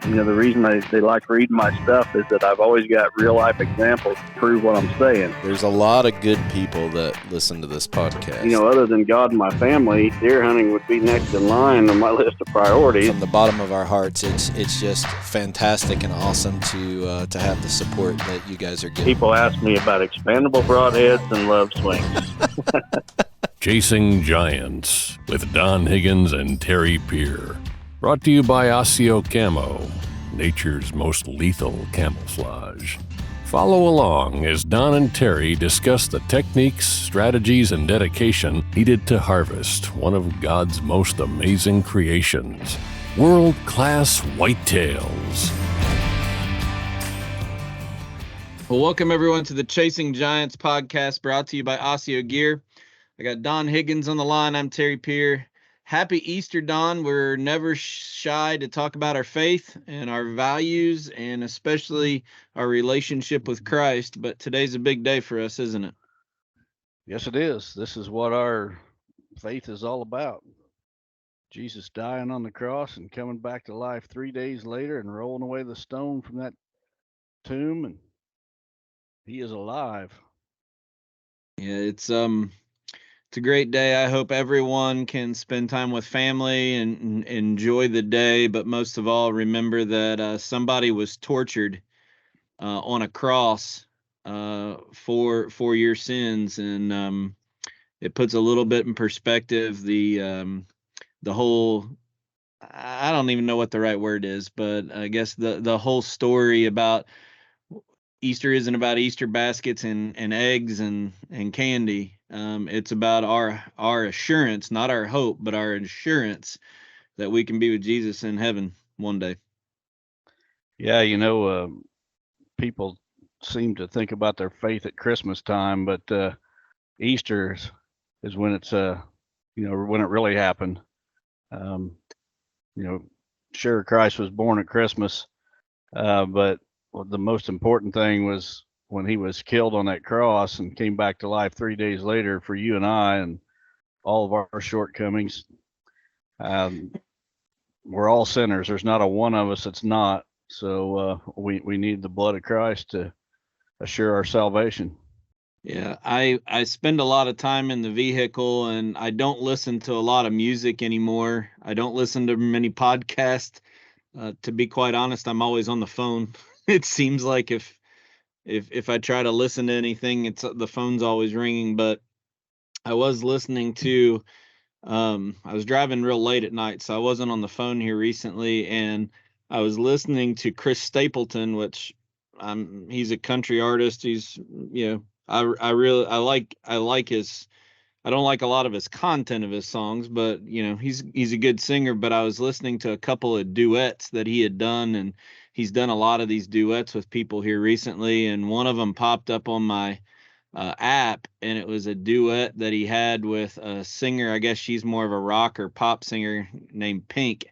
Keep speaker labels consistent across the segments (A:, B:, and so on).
A: The reason they like reading my stuff is that I've always got real life examples to prove what I'm saying.
B: There's a lot of good people that listen to this podcast.
A: Other than God and my family, deer hunting would be next in line on my list of priorities.
B: From the bottom of our hearts, it's just fantastic and awesome to have the support that you guys are getting.
A: People ask me about expandable broadheads and love swings.
C: Chasing Giants with Don Higgins and Terry Peer. Brought to you by Osseo Camo, nature's most lethal camouflage. Follow along as Don and Terry discuss the techniques, strategies, and dedication needed to harvest one of God's most amazing creations, world-class whitetails.
D: Well, welcome everyone to the Chasing Giants podcast, brought to you by Osseo Gear. I got Don Higgins on the line. I'm Terry Peer. Happy Easter, Don. We're never shy to talk about our faith and our values, and especially our relationship with Christ. But today's a big day for us, isn't it?
E: Yes, it is. This is what our faith is all about. Jesus dying on the cross and coming back to life 3 days later and rolling away the stone from that tomb, and he is alive.
D: Yeah, it's a great day. I hope everyone can spend time with family and enjoy the day. But most of all, remember that somebody was tortured on a cross for your sins, and it puts a little bit in perspective the whole. I don't even know what the right word is, but I guess the whole story about Easter isn't about Easter baskets and eggs and candy. It's about our assurance, not our hope, but our assurance that we can be with Jesus in heaven one day.
E: Yeah, people seem to think about their faith at Christmas time, but Easter is when it's when it really happened. Sure, Christ was born at Christmas, but the most important thing was when he was killed on that cross and came back to life 3 days later for you and I and all of our shortcomings. We're all sinners. There's not a one of us that's not. So we need the blood of Christ to assure our salvation.
D: Yeah, I spend a lot of time in the vehicle, and I don't listen to a lot of music anymore. I don't listen to many podcasts. To be quite honest, I'm always on the phone. It seems like if I try to listen to anything, the phone's always ringing. But I was listening to, I was driving real late at night, so I wasn't on the phone here recently, and I was listening to Chris Stapleton, which he's a country artist. He's, I like his. I don't like a lot of his content of his songs, but he's a good singer. But I was listening to a couple of duets that he had done, and he's done a lot of these duets with people here recently, and one of them popped up on my app, and it was a duet that he had with a singer. I guess she's more of a rock or pop singer named Pink.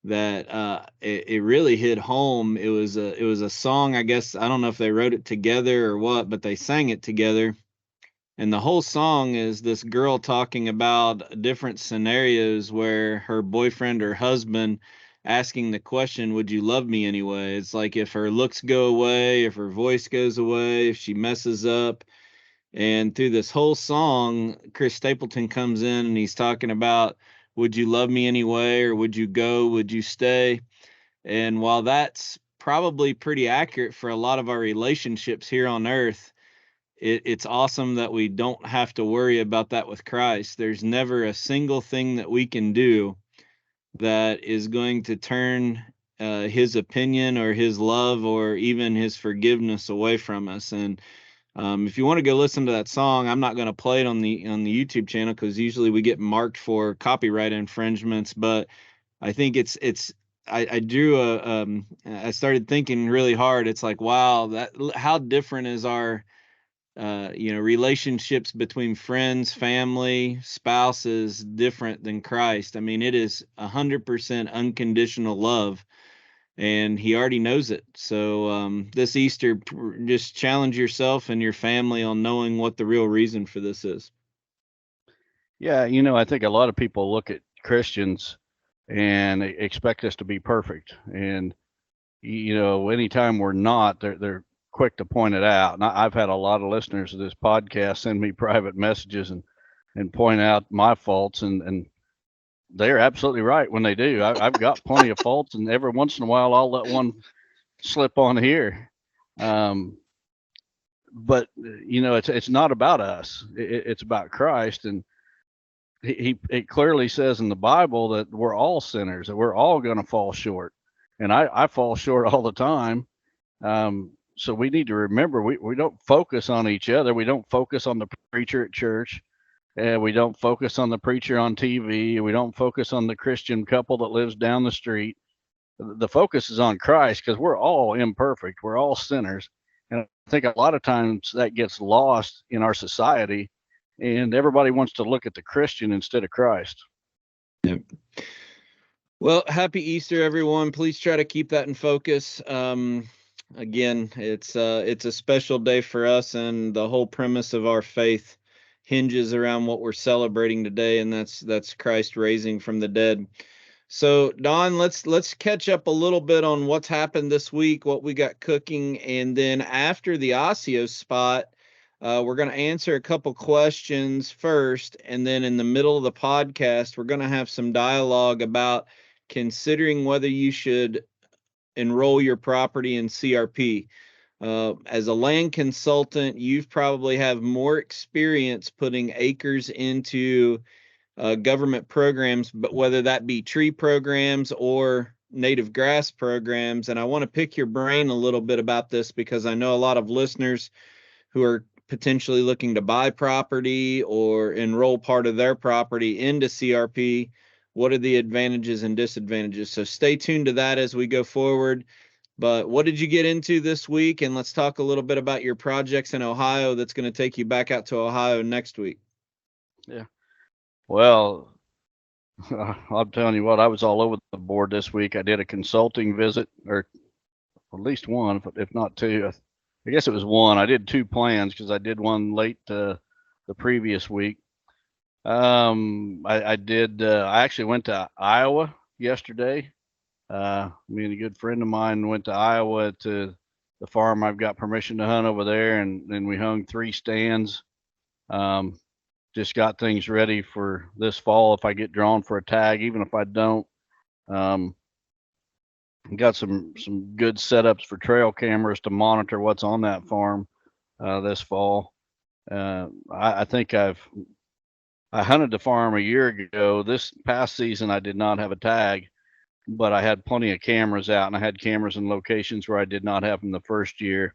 D: That it really hit home. It was a song. I guess I don't know if they wrote it together or what, but they sang it together. And the whole song is this girl talking about different scenarios where her boyfriend or husband asking the question, would you love me anyway? It's like if her looks go away, if her voice goes away, if she messes up. And through this whole song, Chris Stapleton comes in and he's talking about, would you love me anyway? Or would you go? Would you stay? And while that's probably pretty accurate for a lot of our relationships here on earth, it's awesome that we don't have to worry about that with Christ. There's never a single thing that we can do that is going to turn his opinion or his love or even his forgiveness away from us. And if you want to go listen to that song, I'm not going to play it on the YouTube channel because usually we get marked for copyright infringements. But I think I started thinking really hard. It's like, wow, how different is our relationships between friends, family, spouses different than Christ. I mean, it is 100% unconditional love, and he already knows it. So this Easter, just challenge yourself and your family on knowing what the real reason for this is.
E: Yeah, I think a lot of people look at Christians and expect us to be perfect. And anytime we're not, they're quick to point it out. And I've had a lot of listeners of this podcast send me private messages and point out my faults, and they're absolutely right when they do. I've got plenty of faults, and every once in a while I'll let one slip on here. But it's not about us. It's about Christ, and it clearly says in the Bible that we're all sinners, that we're all going to fall short, and I fall short all the time. So we need to remember we don't focus on each other. We don't focus on the preacher at church. We don't focus on the preacher on TV. We don't focus on the Christian couple that lives down the street. The focus is on Christ, because we're all imperfect. We're all sinners. And I think a lot of times that gets lost in our society, and everybody wants to look at the Christian instead of Christ.
D: Yep. Well, happy Easter, everyone. Please try to keep that in focus. Again, it's a special day for us, and the whole premise of our faith hinges around what we're celebrating today, and that's Christ raising from the dead. So, Don, let's catch up a little bit on what's happened this week, what we got cooking, and then after the Osseo spot, we're going to answer a couple questions first, and then in the middle of the podcast, we're going to have some dialogue about considering whether you should enroll your property in CRP. As a land consultant, you've probably have more experience putting acres into government programs, but whether that be tree programs or native grass programs. And I want to pick your brain a little bit about this, because I know a lot of listeners who are potentially looking to buy property or enroll part of their property into CRP. What are the advantages and disadvantages? So stay tuned to that as we go forward. But what did you get into this week? And let's talk a little bit about your projects in Ohio that's going to take you back out to Ohio next week.
E: Yeah. Well, I'm telling you what, I was all over the board this week. I did a consulting visit, or at least one, if not two. I guess it was one. I did two plans because I did one late the previous week. I actually went to Iowa yesterday. Me and a good friend of mine went to Iowa to the farm I've got permission to hunt over there, and then we hung 3 stands. Just got things ready for this fall if I get drawn for a tag. Even if I don't, got some good setups for trail cameras to monitor what's on that farm this fall. I think I hunted the farm a year ago. This past season I did not have a tag, but I had plenty of cameras out, and I had cameras in locations where I did not have them the first year.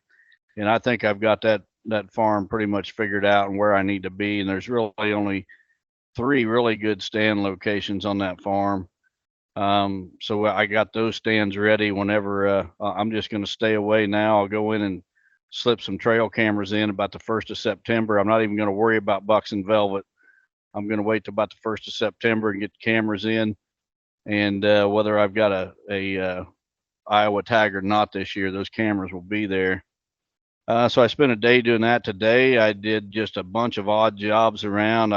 E: And I think I've got that farm pretty much figured out and where I need to be. And there's really only 3 really good stand locations on that farm. So I got those stands ready whenever. I'm just going to stay away now. I'll go in and slip some trail cameras in about the 1st of September. I'm not even going to worry about bucks and velvet. I'm going to wait till about the 1st of September and get the cameras in. And whether I've got a Iowa tag or not this year, those cameras will be there. So I spent a day doing that today. I did just a bunch of odd jobs around.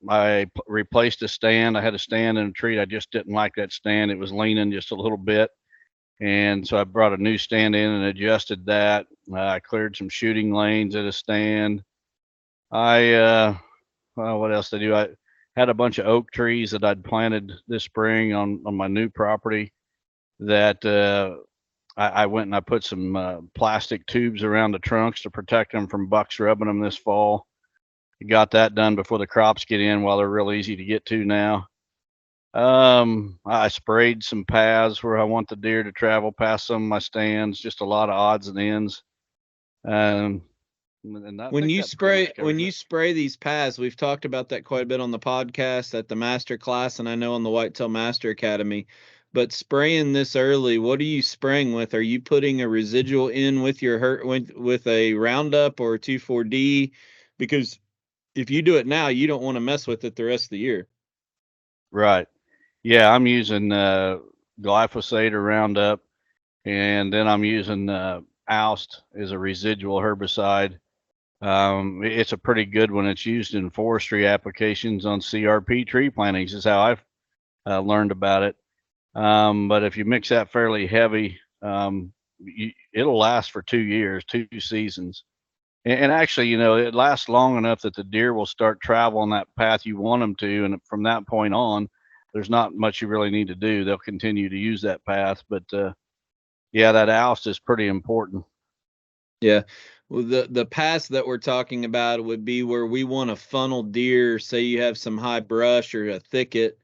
E: I replaced a stand. I had a stand in a tree. I just didn't like that stand. It was leaning just a little bit. And so I brought a new stand in and adjusted that. I cleared some shooting lanes at a stand. Well, what else did I do? I had a bunch of oak trees that I'd planted this spring on my new property that I went and I put some plastic tubes around the trunks to protect them from bucks rubbing them this fall. Got that done before the crops get in, while they're real easy to get to now. I sprayed some paths where I want the deer to travel past some of my stands, just a lot of odds and ends. And
D: when you spray these paths, we've talked about that quite a bit on the podcast, at the master class, and I know on the Whitetail Master Academy. But spraying this early, what are you spraying with? Are you putting a residual in with your with a Roundup or a 2,4-D? Because if you do it now, you don't want to mess with it the rest of the year.
E: Right. Yeah, I'm using glyphosate or Roundup, and then I'm using Oust as a residual herbicide. It's a pretty good one. It's used in forestry applications on CRP tree plantings, is how I've learned about it. But if you mix that fairly heavy, it'll last for 2 years, 2 seasons. And actually, it lasts long enough that the deer will start traveling that path you want them to. And from that point on, there's not much you really need to do. They'll continue to use that path. But yeah, that oust is pretty important.
D: Yeah. Well, the pass that we're talking about would be where we want to funnel deer. Say you have some high brush or a thicket,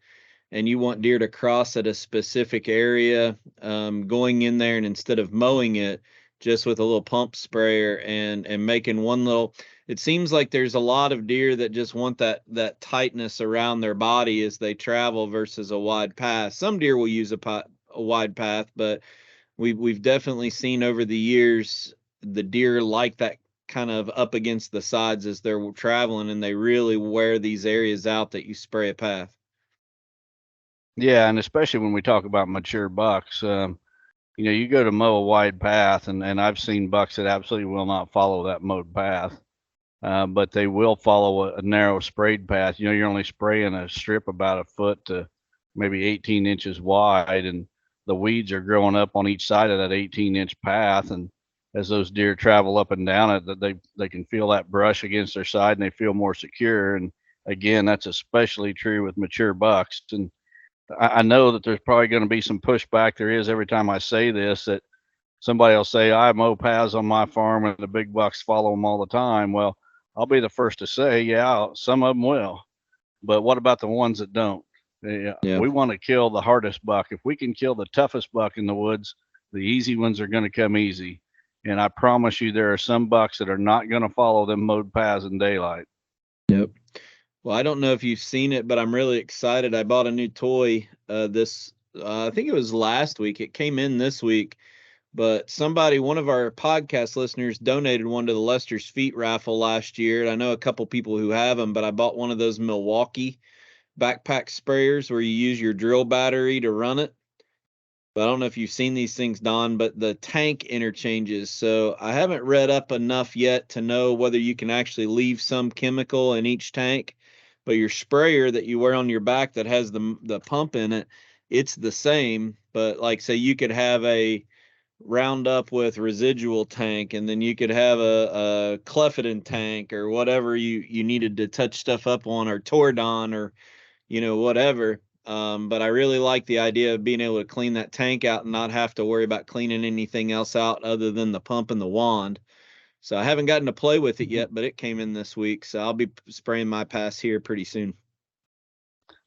D: and you want deer to cross at a specific area, going in there and instead of mowing it, just with a little pump sprayer and making one little. It seems like there's a lot of deer that just want that tightness around their body as they travel versus a wide path. Some deer will use a wide path, but we've definitely seen over the years the deer like that kind of up against the sides as they're traveling, and they really wear these areas out that you spray a path.
E: Yeah, and especially when we talk about mature bucks, you go to mow a wide path, and I've seen bucks that absolutely will not follow that mowed path, but they will follow a narrow sprayed path. You're only spraying a strip about a foot to maybe 18 inches wide, and the weeds are growing up on each side of that 18-inch path. And as those deer travel up and down it, that they can feel that brush against their side, and they feel more secure. And again, that's especially true with mature bucks. And I know that there's probably going to be some pushback. There is every time I say this, that somebody will say, I mow paths on my farm and the big bucks follow them all the time. Well, I'll be the first to say, yeah, some of them will. But what about the ones that don't? Yeah,
D: Yeah.
E: we want to kill the hardest buck. If we can kill the toughest buck in the woods, the easy ones are going to come easy. And I promise you, there are some bucks that are not going to follow them mowed paths in daylight.
D: Yep. Well, I don't know if you've seen it, but I'm really excited. I bought a new toy I think it was last week. It came in this week, but one of our podcast listeners donated one to the Lester's Feet raffle last year. And I know a couple people who have them, but I bought one of those Milwaukee backpack sprayers where you use your drill battery to run it. But I don't know if you've seen these things, Don, but the tank interchanges. So I haven't read up enough yet to know whether you can actually leave some chemical in each tank. But your sprayer that you wear on your back that has the pump in it, it's the same. But like say you could have a Roundup with residual tank, and then you could have a Clefidin tank or whatever you needed to touch stuff up on, or Tordon, or whatever. But I really like the idea of being able to clean that tank out and not have to worry about cleaning anything else out other than the pump and the wand. So I haven't gotten to play with it yet, but it came in this week. So I'll be spraying my pass here pretty soon.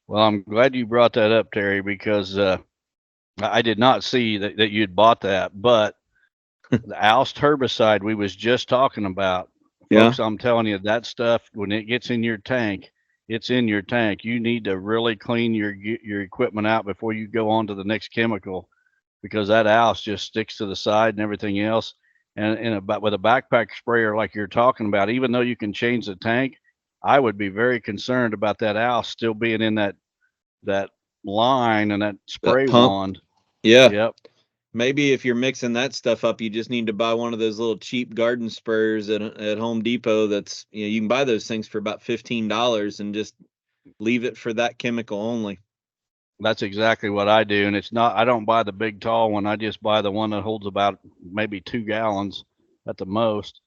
E: Well, I'm glad you brought that up, Terry, because I did not see that you'd bought that. But the oust herbicide we was just talking about, folks, I'm telling you, that stuff, when it gets in your tank, it's in your tank. You need to really clean your equipment out before you go on to the next chemical, because that oust just sticks to the side and everything else. And with a backpack sprayer like you're talking about, even though you can change the tank, I would be very concerned about that oust still being in that line and that spray wand.
D: Yeah.
E: Yep.
D: Maybe if you're mixing that stuff up, you just need to buy one of those little cheap garden sprayers at Home Depot. That's, you can buy those things for about $15 and just leave it for that chemical only.
E: That's exactly what I do. And I don't buy the big tall one. I just buy the one that holds about maybe 2 gallons at the most.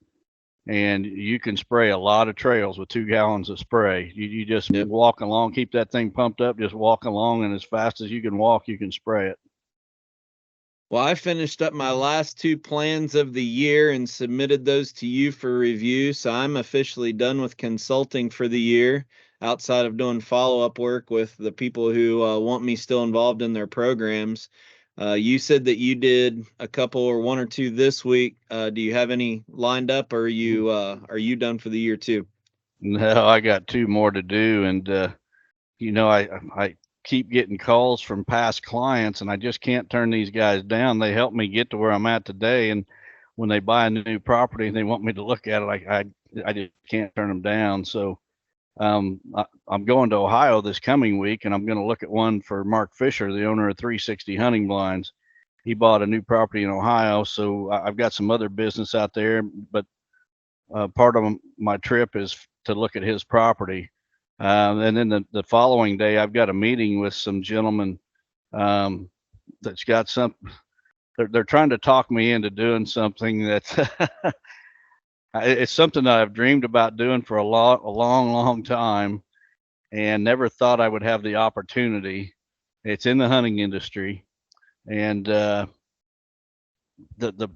E: And you can spray a lot of trails with 2 gallons of spray. You just walk along, keep that thing pumped up, just walk along, and as fast as you can walk, you can spray it.
D: Well, I finished up my last 2 plans of the year and submitted those to you for review. So I'm officially done with consulting for the year, outside of doing follow-up work with the people who want me still involved in their programs. You said that you did a couple or 1 or 2 this week. Do you have any lined up, or are you done for the year too?
E: No, I got 2 more to do. And, I keep getting calls from past clients, and I just can't turn these guys down. They help me get to where I'm at today. And when they buy a new property and they want me to look at it, I just can't turn them down. So I'm going to Ohio this coming week, and I'm going to look at one for Mark Fisher, the owner of 360 Hunting Blinds. He bought a new property in Ohio, so I've got some other business out there, but part of my trip is to look at his property. And then the following day, I've got a meeting with some gentlemen that's got some. They're trying to talk me into doing something that's it's something that I've dreamed about doing for a long time, and never thought I would have the opportunity. It's in the hunting industry, and the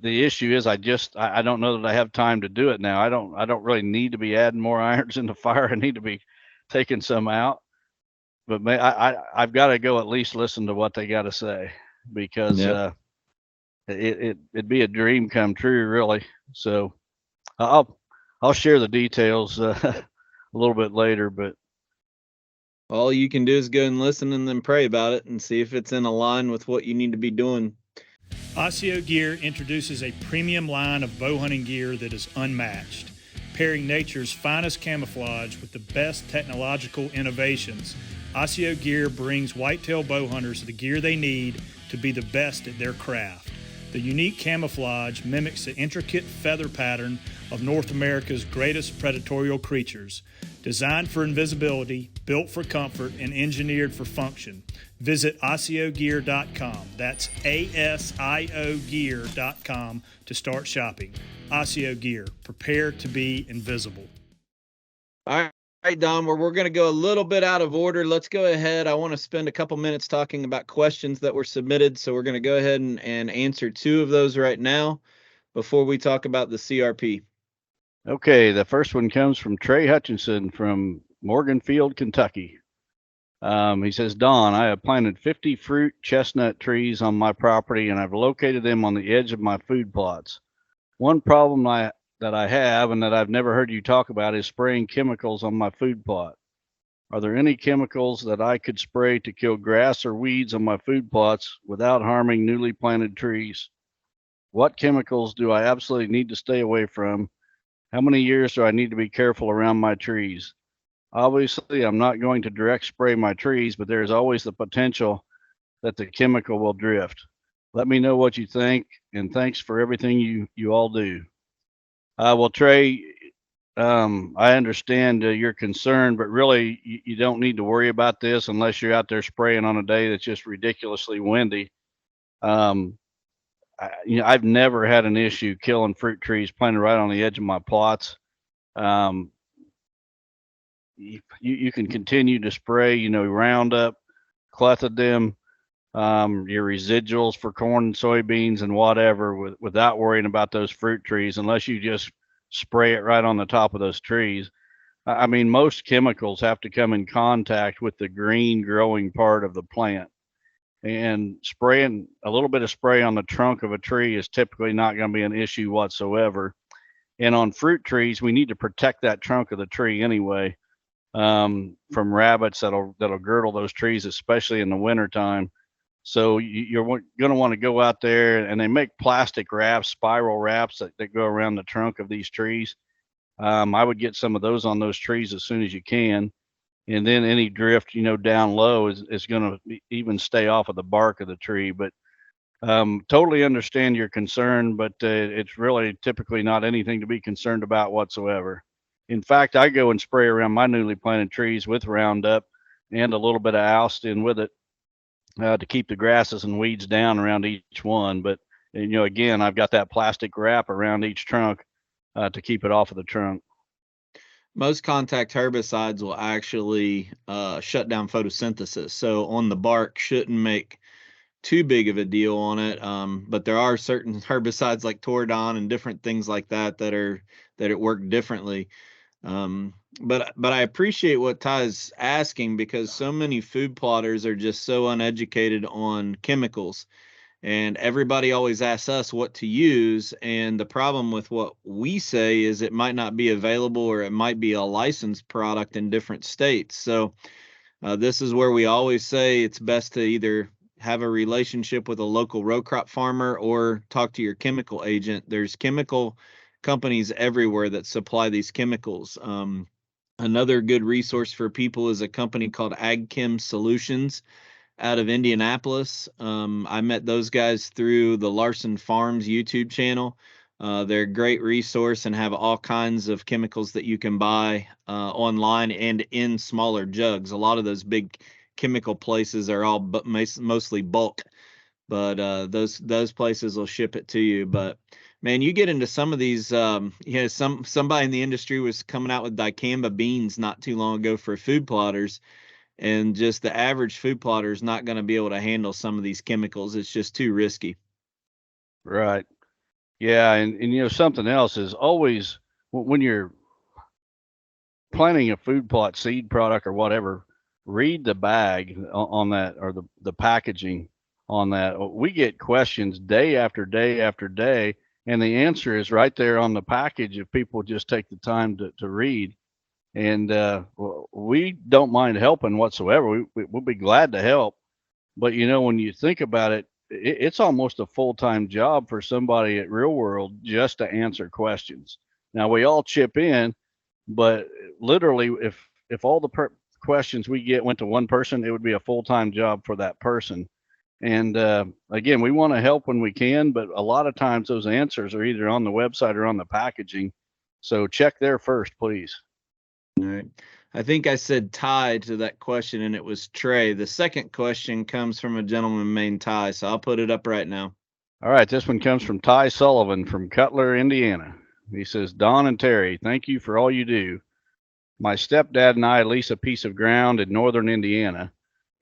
E: issue is I don't know that I have time to do it now. I don't really need to be adding more irons in the fire. I need to be taking some out, but I've got to go at least listen to what they got to say, because it'd be a dream come true, really. So I'll share the details a little bit later, but
D: all you can do is go and listen and then pray about it and see if it's in line with what you need to be doing.
F: Osseo Gear introduces a premium line of bow hunting gear that is unmatched, pairing nature's finest camouflage with the best technological innovations. Osseo Gear brings whitetail bow hunters the gear they need to be the best at their craft. The unique camouflage mimics the intricate feather pattern of North America's greatest predatory creatures. Designed for invisibility, built for comfort, and engineered for function. Visit OsseoGear.com. That's ASIO Gear.com to start shopping. Osseo Gear, prepare to be invisible.
D: All right, Don, we're going to go a little bit out of order. Let's go ahead. I want to spend a couple minutes talking about questions that were submitted. So we're going to go ahead and answer 2 of those right now before we talk about the CRP.
E: Okay, the first one comes from Trey Hutchinson from Morganfield, Kentucky. He says, Don, I have planted 50 fruit chestnut trees on my property, and I've located them on the edge of my food plots. One problem that I have, and that I've never heard you talk about, is spraying chemicals on my food plot. Are there any chemicals that I could spray to kill grass or weeds on my food plots without harming newly planted trees? What chemicals do I absolutely need to stay away from? How many years do I need to be careful around my trees? Obviously, I'm not going to direct spray my trees, but there is always the potential that the chemical will drift. Let me know what you think, and thanks for everything you all do. Well, Trey, I understand your concern, but really you don't need to worry about this unless you're out there spraying on a day that's just ridiculously windy. I've never had an issue killing fruit trees planted right on the edge of my plots. You can continue to spray, Roundup, clethodim, your residuals for corn and soybeans and whatever without worrying about those fruit trees, unless you just spray it right on the top of those trees. I mean, most chemicals have to come in contact with the green growing part of the plant. And spraying a little bit of spray on the trunk of a tree is typically not going to be an issue whatsoever. And on fruit trees, we need to protect that trunk of the tree anyway, from rabbits that'll girdle those trees, especially in the wintertime. So you're going to want to go out there, and they make plastic wraps, spiral wraps that go around the trunk of these trees. I would get some of those on those trees as soon as you can. And then any drift, down low is going to even stay off of the bark of the tree. But totally understand your concern, but it's really typically not anything to be concerned about whatsoever. In fact, I go and spray around my newly planted trees with Roundup and a little bit of Alston with it to keep the grasses and weeds down around each one. But, again, I've got that plastic wrap around each trunk to keep it off of the trunk.
D: Most contact herbicides will actually shut down photosynthesis. So on the bark shouldn't make too big of a deal on it. But there are certain herbicides like Toradon and different things like that it work differently. But I appreciate what Ty's asking, because so many food plotters are just so uneducated on chemicals. And everybody always asks us what to use. And the problem with what we say is it might not be available, or it might be a licensed product in different states. So this is where we always say it's best to either have a relationship with a local row crop farmer or talk to your chemical agent. There's chemical companies everywhere that supply these chemicals. Another good resource for people is a company called AgChem Solutions out of Indianapolis. I met those guys through the Larson Farms YouTube channel. They're a great resource and have all kinds of chemicals that you can buy online and in smaller jugs. A lot of those big chemical places are all mostly bulk. but those places will ship it to you. But man, you get into some of these, somebody in the industry was coming out with dicamba beans not too long ago for food plotters, and just the average food plotter is not going to be able to handle some of these chemicals. It's just too risky.
E: Right. Yeah, and something else is always when you're planting a food plot seed product or whatever, read the bag on that, or the packaging on that. We get questions day after day after day, and the answer is right there on the package if people just take the time to read. And we don't mind helping whatsoever. We'll be glad to help. But when you think about it, it's almost a full-time job for somebody at Real World just to answer questions. Now we all chip in, but literally, if all the questions we get went to one person, it would be a full-time job for that person. And again, we want to help when we can, but a lot of times those answers are either on the website or on the packaging. So check there first, please.
D: All right. I think I said Ty to that question, and it was Trey. The second question comes from a gentleman named Ty, so I'll put it up right now.
E: All right, this one comes from Ty Sullivan from Cutler, Indiana. He says, Don and Terry, thank you for all you do. My stepdad and I lease a piece of ground in northern Indiana.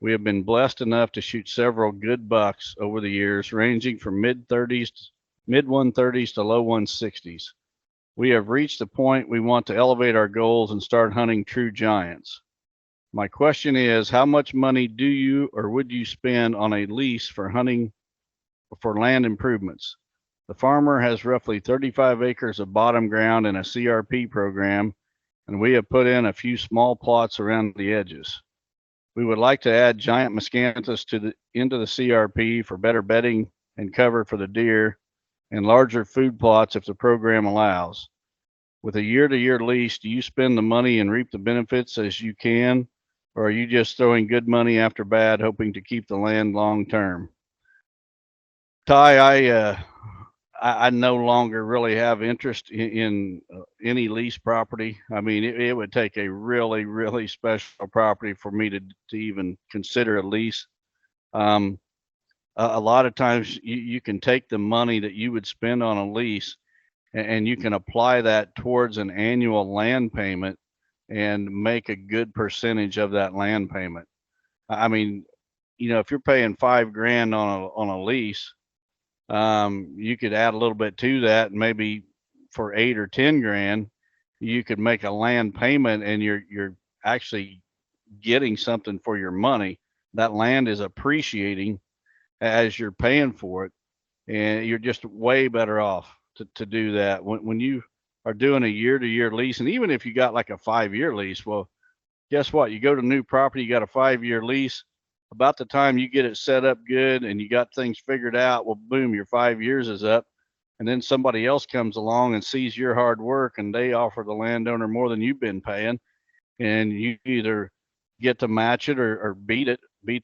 E: We have been blessed enough to shoot several good bucks over the years, ranging from mid 130s to low 160s. We have reached the point we want to elevate our goals and start hunting true giants. My question is, how much money do you or would you spend on a lease for hunting for land improvements? The farmer has roughly 35 acres of bottom ground in a CRP program, and we have put in a few small plots around the edges. We would like to add giant miscanthus into the CRP for better bedding and cover for the deer, and larger food plots if the program allows. With a year-to-year lease, do you spend the money and reap the benefits as you can, or are you just throwing good money after bad, hoping to keep the land long term? Ty, I no longer really have interest in any lease property. I mean, it would take a really, really special property for me to even consider a lease. A lot of times you can take the money that you would spend on a lease and you can apply that towards an annual land payment and make a good percentage of that land payment. I mean, if you're paying $5,000 on a lease, you could add a little bit to that, and maybe for 8 or 10 grand, you could make a land payment, and you're actually getting something for your money. That land is appreciating as you're paying for it, and you're just way better off to do that. When you are doing a year-to-year lease, and even if you got like a 5-year lease, well, guess what? You go to new property, you got a 5-year lease. About the time you get it set up good and you got things figured out, well, boom, your 5 years is up. And then somebody else comes along and sees your hard work, and they offer the landowner more than you've been paying. And you either get to match it or beat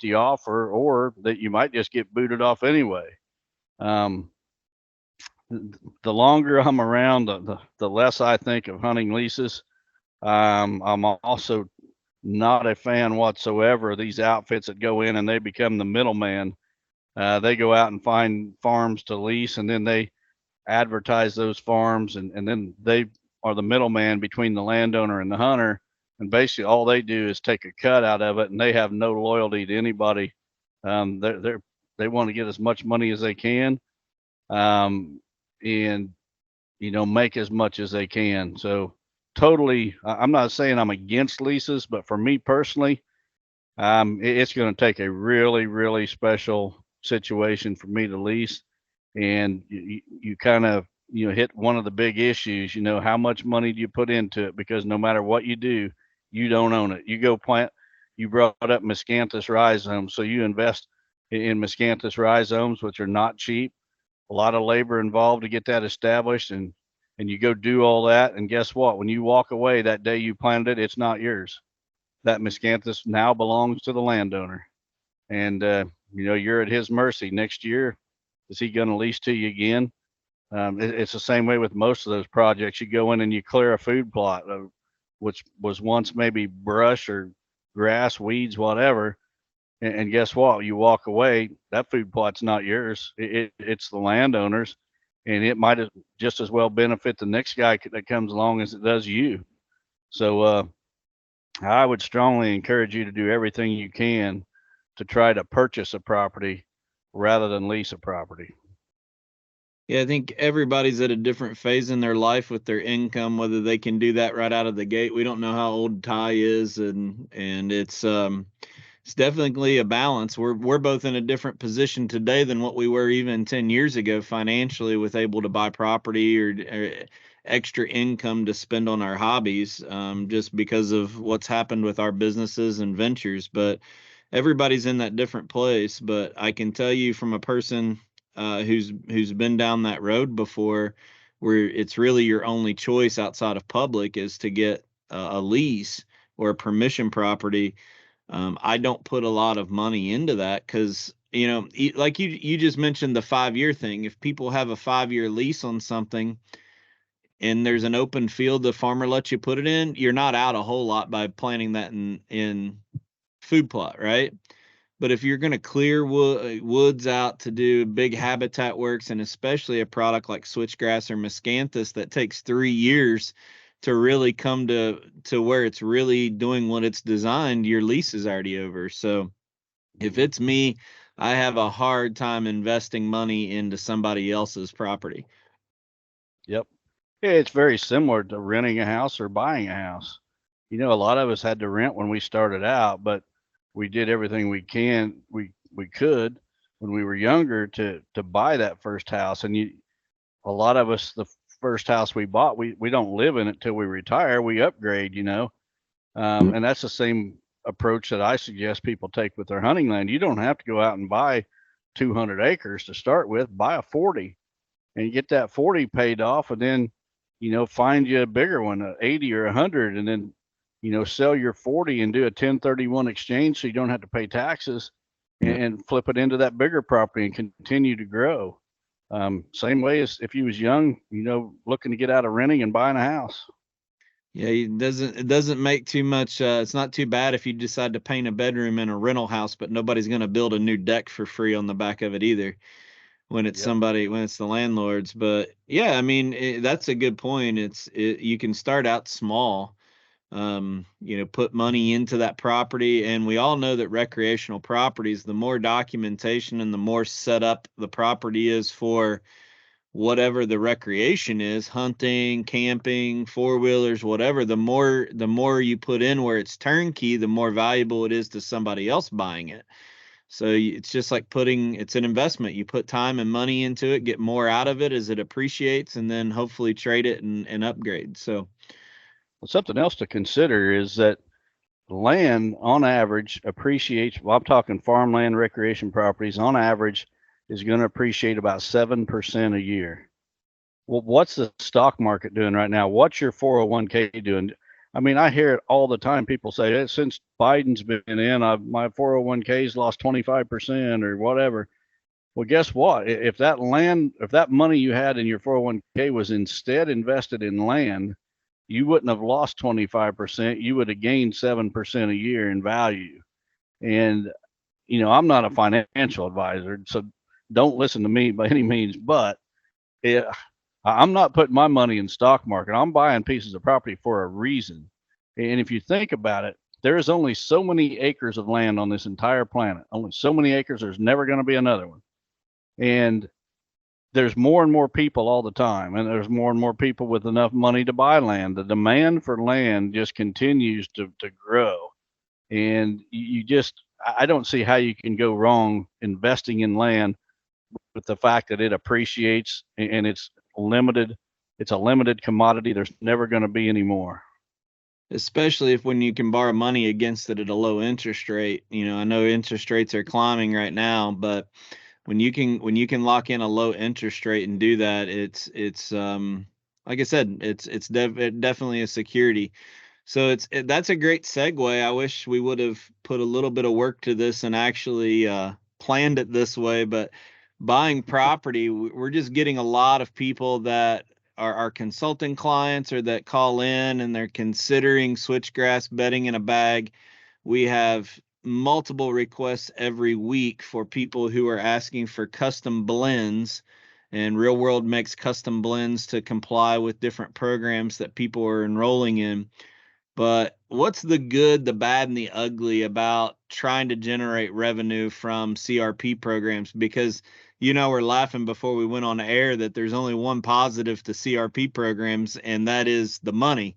E: the offer, or that you might just get booted off anyway. The longer I'm around, the less I think of hunting leases. I'm also not a fan whatsoever of these outfits that go in and they become the middleman. They go out and find farms to lease, and then they advertise those farms, and then they are the middleman between the landowner and the hunter. And basically all they do is take a cut out of it, and they have no loyalty to anybody. They want to get as much money as they can, and make as much as they can. So totally, I'm not saying I'm against leases, but for me personally, it's going to take a really, really special situation for me to lease. And you kind of hit one of the big issues. How much money do you put into it? Because no matter what you do, you don't own it. You go plant. You brought up miscanthus rhizomes, so you invest in miscanthus rhizomes, which are not cheap. A lot of labor involved to get that established, and you go do all that, and guess what? When you walk away that day you planted it, it's not yours. That miscanthus now belongs to the landowner, and you're at his mercy. Next year, is he going to lease to you again? It's the same way with most of those projects. You go in and you clear a food plot, which was once maybe brush or grass, weeds, whatever, And guess what? You walk away, that food plot's not yours. It's the landowner's, and it might just as well benefit the next guy that comes along as it does you. So I would strongly encourage you to do everything you can to try to purchase a property rather than lease a property.
D: Yeah, I think everybody's at a different phase in their life with their income, whether they can do that right out of the gate. We don't know how old Ty is, and it's definitely a balance. We're both in a different position today than what we were even 10 years ago financially, with able to buy property or extra income to spend on our hobbies, just because of what's happened with our businesses and ventures. But everybody's in that different place. But I can tell you from a person who's been down that road before, where it's really your only choice outside of public is to get a lease or a permission property. I don't put a lot of money into that because, like you just mentioned the 5-year thing. If people have a 5-year lease on something and there's an open field the farmer lets you put it in, you're not out a whole lot by planting that in food plot, right? But if you're going to clear woods out to do big habitat works, and especially a product like switchgrass or miscanthus that takes 3 years to really come to where it's really doing what it's designed, your lease is already over. So if it's me, I have a hard time investing money into somebody else's property.
E: Yep. Yeah, it's very similar to renting a house or buying a house. A lot of us had to rent when we started out, but we did everything we could when we were younger to buy that first house. And a lot of us, the first house we bought, we don't live in it till we retire. We upgrade, and that's the same approach that I suggest people take with their hunting land. You don't have to go out and buy 200 acres to start with. Buy a 40 and get that 40 paid off, and then find you a bigger one, a 80 or 100, and then sell your 40 and do a 1031 exchange so you don't have to pay taxes, and flip it into that bigger property and continue to grow. Same way as if you was young, looking to get out of renting and buying a house.
D: Yeah, it doesn't make too much. It's not too bad if you decide to paint a bedroom in a rental house, but nobody's going to build a new deck for free on the back of it either when it's when it's the landlords. But yeah, I mean, that's a good point. You can start out small, put money into that property. And we all know that recreational properties, the more documentation and the more set up the property is for whatever the recreation is, hunting, camping, four-wheelers, whatever, the more you put in where it's turnkey, the more valuable it is to somebody else buying it. So it's just like it's an investment. You put time and money into it, get more out of it as it appreciates, and then hopefully trade it and upgrade. So
E: something else to consider is that land on average appreciates, well, I'm talking farmland, recreation properties, on average is going to appreciate about 7% a year. Well, what's the stock market doing right now? What's your 401k doing? I mean, I hear it all the time. People say, hey, since Biden's been in, my 401k's lost 25% or whatever. Well, guess what? If that money you had in your 401k was instead invested in land, you wouldn't have lost 25%. You would have gained 7% a year in value. And, I'm not a financial advisor, so don't listen to me by any means, but I'm not putting my money in stock market. I'm buying pieces of property for a reason. And if you think about it, there's only so many acres of land on this entire planet. Only so many acres. There's never going to be another one. And there's more and more people all the time, and there's more and more people with enough money to buy land. The demand for land just continues to grow. And I don't see how you can go wrong investing in land with the fact that it appreciates and it's limited. It's a limited commodity. There's never going to be any more.
D: Especially when you can borrow money against it at a low interest rate. I know interest rates are climbing right now, but when you can lock in a low interest rate and do that, it's like I said, it's definitely a security. So that's a great segue. I wish we would have put a little bit of work to this and actually planned it this way, but buying property, we're just getting a lot of people that are our consulting clients or that call in and they're considering switchgrass bedding in a bag. We have multiple requests every week for people who are asking for custom blends, and Real World makes custom blends to comply with different programs that people are enrolling in. But what's the good, the bad, and the ugly about trying to generate revenue from CRP programs? Because, we're laughing before we went on air that there's only one positive to CRP programs, and that is the money.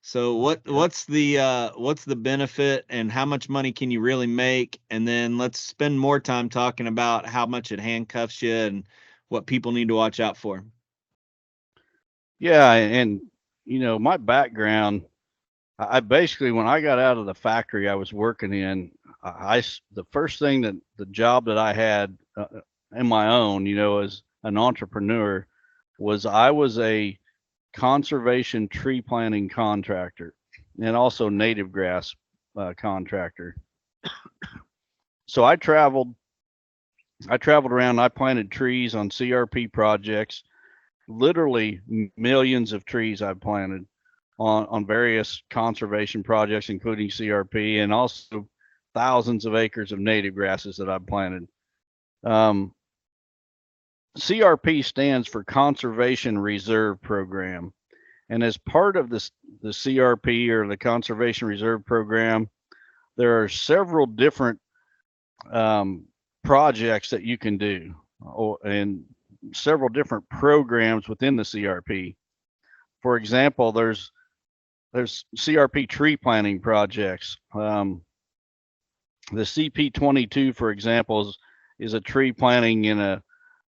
D: So what's the benefit, and how much money can you really make? And then let's spend more time talking about how much it handcuffs you and what people need to watch out for.
E: Yeah, and my background, I basically, when I got out of the factory I was working in, the first thing that the job that I had in my own, as an entrepreneur, was I was a conservation tree planting contractor and also native grass contractor. So I traveled around. I planted trees on CRP projects, literally millions of trees I planted on various conservation projects, including CRP, and also thousands of acres of native grasses that I've planted. CRP stands for Conservation Reserve Program. And as part of the CRP, or the Conservation Reserve Program, there are several different projects that you can do, and several different programs within the CRP. For example, there's CRP tree planting projects. The CP22, for example, is a tree planting in a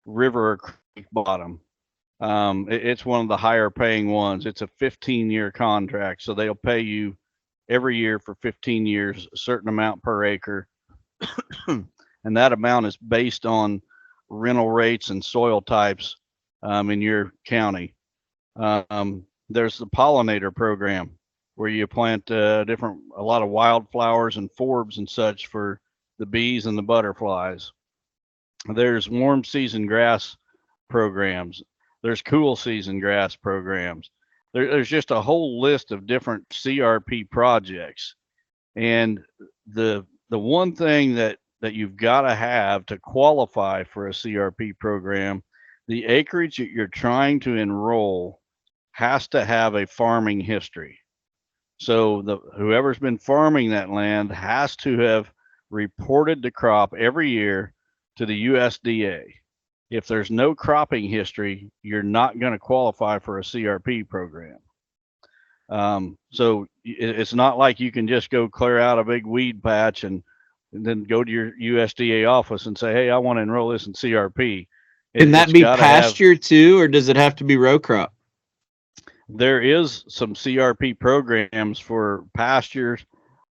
E: river or creek bottom. It's one of the higher paying ones. It's a 15-year contract, so they'll pay you every year for 15 years, a certain amount per acre. And that amount is based on rental rates and soil types in your county. There's the pollinator program, where you plant a lot of wildflowers and forbs and such for the bees and the butterflies. There's warm season grass programs. There's cool season grass programs. There's just a whole list of different CRP projects. And the one thing that you've got to have to qualify for a CRP program, the acreage that you're trying to enroll has to have a farming history. So whoever's been farming that land has to have reported the crop every year to the USDA. If there's no cropping history, you're not going to qualify for a CRP program. So it's not like you can just go clear out a big weed patch and then go to your USDA office and say, hey, I want to enroll this in CRP.
D: Can that be pasture too, or does it have to be row crop?
E: There is some CRP programs for pastures.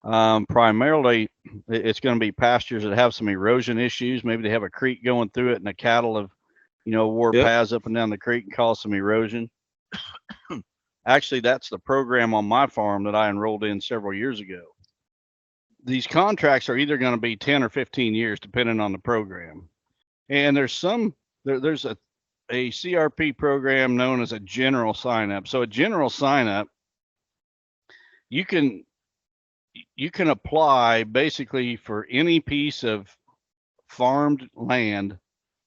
E: Primarily, it's going to be pastures that have some erosion issues. Maybe they have a creek going through it, and the cattle have, wore paths up and down the creek and caused some erosion. Actually, that's the program on my farm that I enrolled in several years ago. These contracts are either going to be 10 or 15 years, depending on the program. And there's a CRP program known as a general sign-up. So a general sign-up, you can apply basically for any piece of farmed land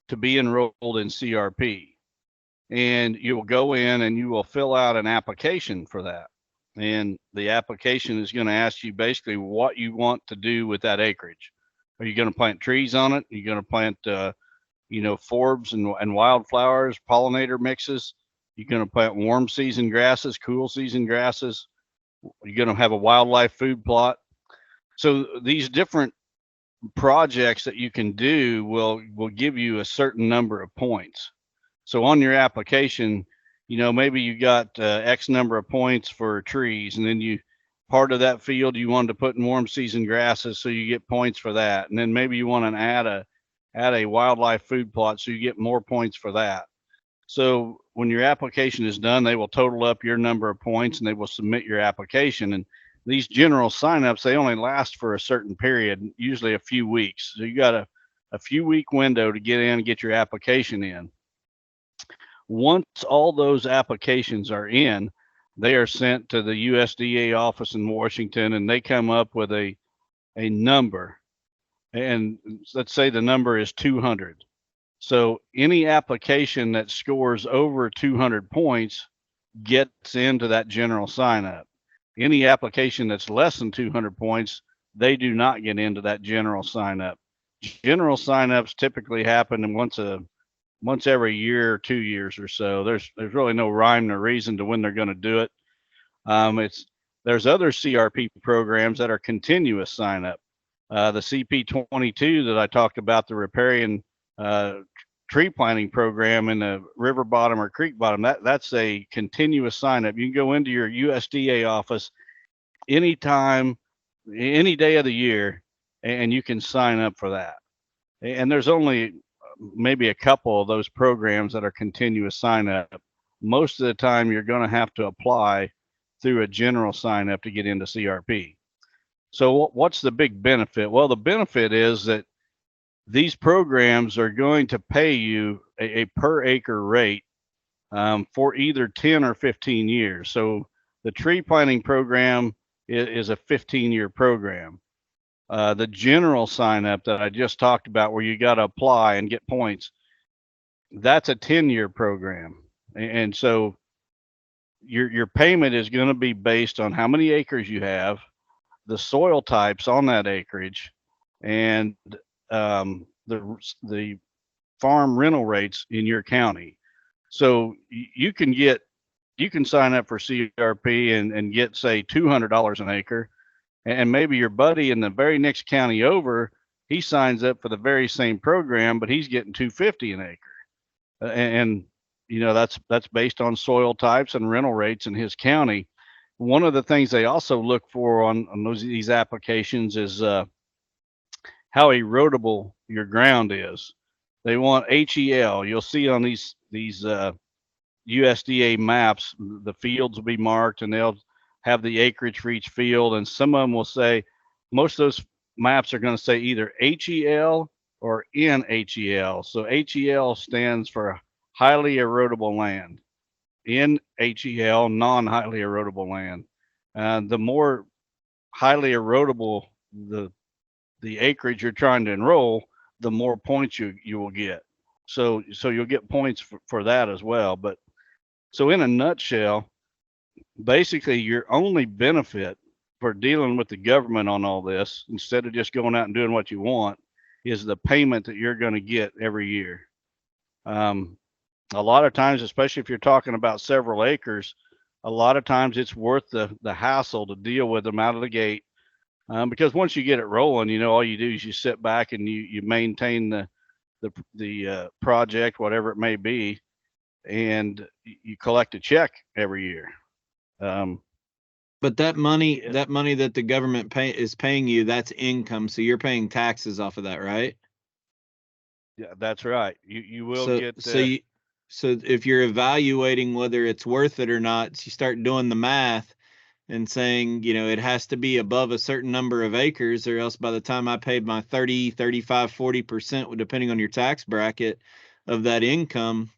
E: to be enrolled in CRP. And you will go in and you will fill out an application for that. And the application is going to ask you basically what you want to do with that acreage. Are you going to plant trees on it? Are you going to plant forbs and wildflowers, pollinator mixes? You're going to plant warm season grasses, cool season grasses. You're going to have a wildlife food plot. So these different projects that you can do will give you a certain number of points. So on your application, maybe you got X number of points for trees, and then part of that field you wanted to put in warm season grasses, so you get points for that. And then maybe you want to add a wildlife food plot, so you get more points for that. So when your application is done, they will total up your number of points and they will submit your application. And these general signups, they only last for a certain period, usually a few weeks. So you got a few week window to get in and get your application in. Once all those applications are in, they are sent to the USDA office in Washington, and they come up with a a number, and let's say the number is 200. So any application that scores over 200 points gets into that general sign up. Any application that's less than 200 points, they do not get into that general sign up. General sign-ups typically happen once every year or 2 years or so. There's really no rhyme or reason to when they're going to do it. There's other CRP programs that are continuous sign-up. The CP22 that I talked about, the riparian tree planting program in the river bottom or creek bottom, that's a continuous sign-up. You can go into your USDA office anytime, any day of the year, and you can sign up for that. And there's only maybe a couple of those programs that are continuous sign up. Most of the time, you're going to have to apply through a general sign up to get into CRP. So what's the big benefit? Well, the benefit is that these programs are going to pay you a per acre rate for either 10 or 15 years. So the tree planting program is a 15-year program. The general sign up that I just talked about, where you got to apply and get points, that's a 10-year program. And so your payment is going to be based on how many acres you have, the soil types on that acreage, and the farm rental rates in your county. So you can sign up for CRP and get, say, $200 an acre. And maybe your buddy in the very next county over, he signs up for the very same program, but he's getting $250 an acre. And that's based on soil types and rental rates in his county. One of the things they also look for on these applications is how erodible your ground is. They want HEL. You'll see on these USDA maps, the fields will be marked, and they'll have the acreage for each field, and some of them will say, most of those maps are going to say either HEL or NHEL. So HEL stands for highly erodible land. NHEL, non-highly erodible land. The more highly erodible the acreage you're trying to enroll, the more points you will get. So you'll get points for that as well. But so in a nutshell, basically your only benefit for dealing with the government on all this, instead of just going out and doing what you want, is the payment that you're going to get every year. A lot of times, especially if you're talking about several acres, a lot of times it's worth the hassle to deal with them out of the gate, because once you get it rolling, all you do is you sit back and you maintain the project, whatever it may be, and you collect a check every year.
D: But that money that the government is paying you, that's income. So you're paying taxes off of that, right?
E: Yeah, that's right. You will get.
D: So if you're evaluating whether it's worth it or not, you start doing the math and saying, it has to be above a certain number of acres, or else by the time I paid my 30, 35, 40%, depending on your tax bracket of that income,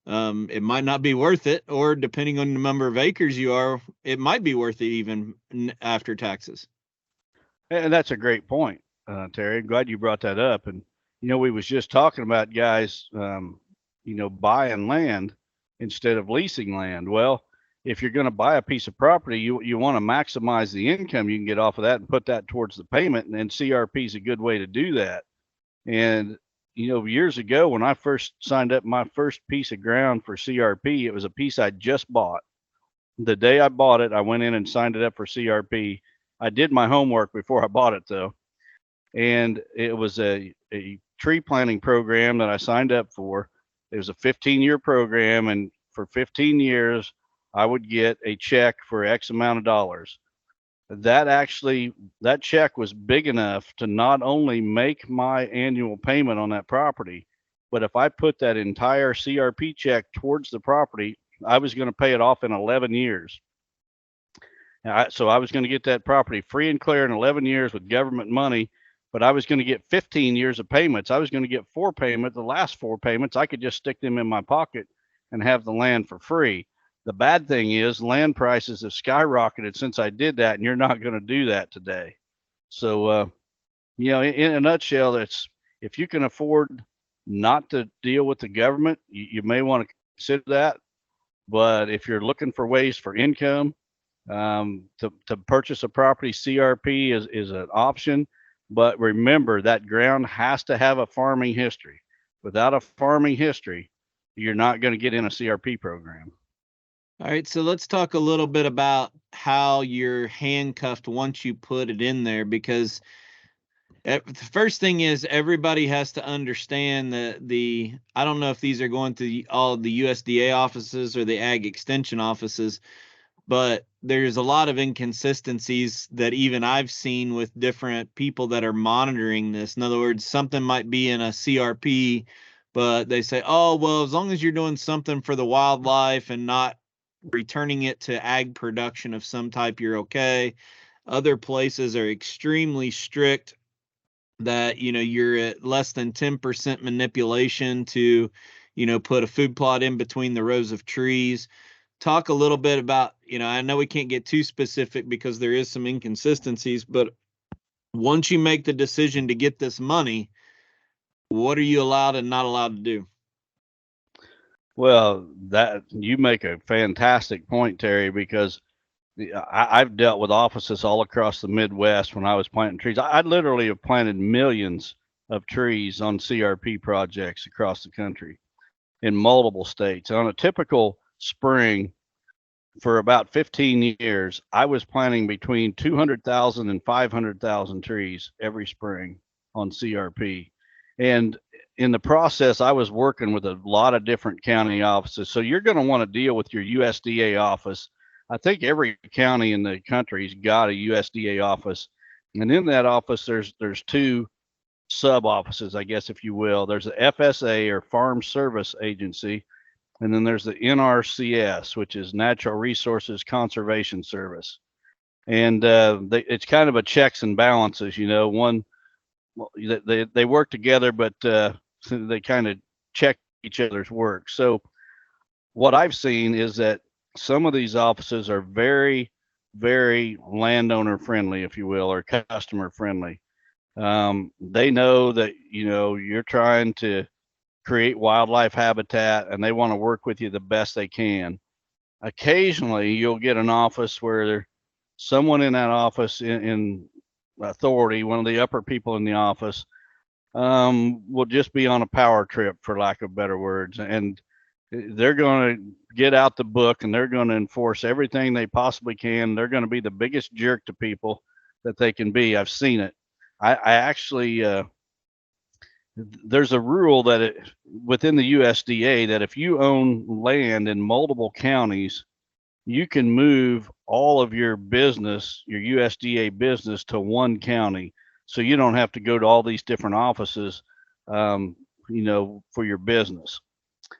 D: it might not be worth it, or depending on the number of acres you are, it might be worth it even after taxes.
E: And that's a great point, Terry. I'm glad you brought that up. And, we was just talking about guys, buying land instead of leasing land. Well, if you're going to buy a piece of property, you want to maximize the income you can get off of that and put that towards the payment. And CRP is a good way to do that. And years ago, when I first signed up my first piece of ground for CRP, it was a piece I just bought. The day I bought it, I went in and signed it up for CRP. I did my homework before I bought it, though. And it was a tree planting program that I signed up for. It was a 15-year program, and for 15 years, I would get a check for X amount of dollars. That check was big enough to not only make my annual payment on that property, but if I put that entire CRP check towards the property, I was going to pay it off in 11 years. So I was going to get that property free and clear in 11 years with government money, but I was going to get 15 years of payments. I was going to get 4 payments. The last 4 payments, I could just stick them in my pocket and have the land for free. The bad thing is land prices have skyrocketed since I did that, and you're not going to do that today. So, in a nutshell, that's if you can afford not to deal with the government, you may want to consider that. But if you're looking for ways for income, to purchase a property, CRP is an option. But remember, that ground has to have a farming history. Without a farming history, you're not going to get in a CRP program.
D: All right, so let's talk a little bit about how you're handcuffed once you put it in there, because the first thing is everybody has to understand that I don't know if these are going to all the USDA offices or the Ag Extension offices, but there's a lot of inconsistencies that even I've seen with different people that are monitoring this. In other words, something might be in a CRP, but they say, oh, well, as long as you're doing something for the wildlife and not returning it to ag production of some type, you're okay. Other places are extremely strict that, you're at less than 10% manipulation to, put a food plot in between the rows of trees. Talk a little bit about, I know we can't get too specific because there is some inconsistencies, but once you make the decision to get this money, what are you allowed and not allowed to do?
E: Well, that you make a fantastic point, Terry, because I've dealt with offices all across the Midwest when I was planting trees. I literally have planted millions of trees on CRP projects across the country in multiple states. On a typical spring, for about 15 years, I was planting between 200,000 and 500,000 trees every spring on CRP. And in the process, I was working with a lot of different county offices. So you're going to want to deal with your USDA office. I think every county in the country's got a USDA office. And in that office, there's two sub offices, I guess, if you will. There's the FSA, or Farm Service Agency, and then there's the NRCS, which is Natural Resources Conservation Service. And it's kind of a checks and balances, one, they work together, but they kind of check each other's work. So what I've seen is that some of these offices are very, very landowner friendly, if you will, or customer friendly. They know that, you're trying to create wildlife habitat, and they want to work with you the best they can. Occasionally, you'll get an office where someone in that office in authority, one of the upper people in the office, will just be on a power trip, for lack of better words, and they're going to get out the book and they're going to enforce everything they possibly can. They're going to be the biggest jerk to people that they can be. I've seen it. I actually there's a rule that within the USDA that if you own land in multiple counties, you can move all of your business, your USDA business, to one county. So you don't have to go to all these different offices, for your business.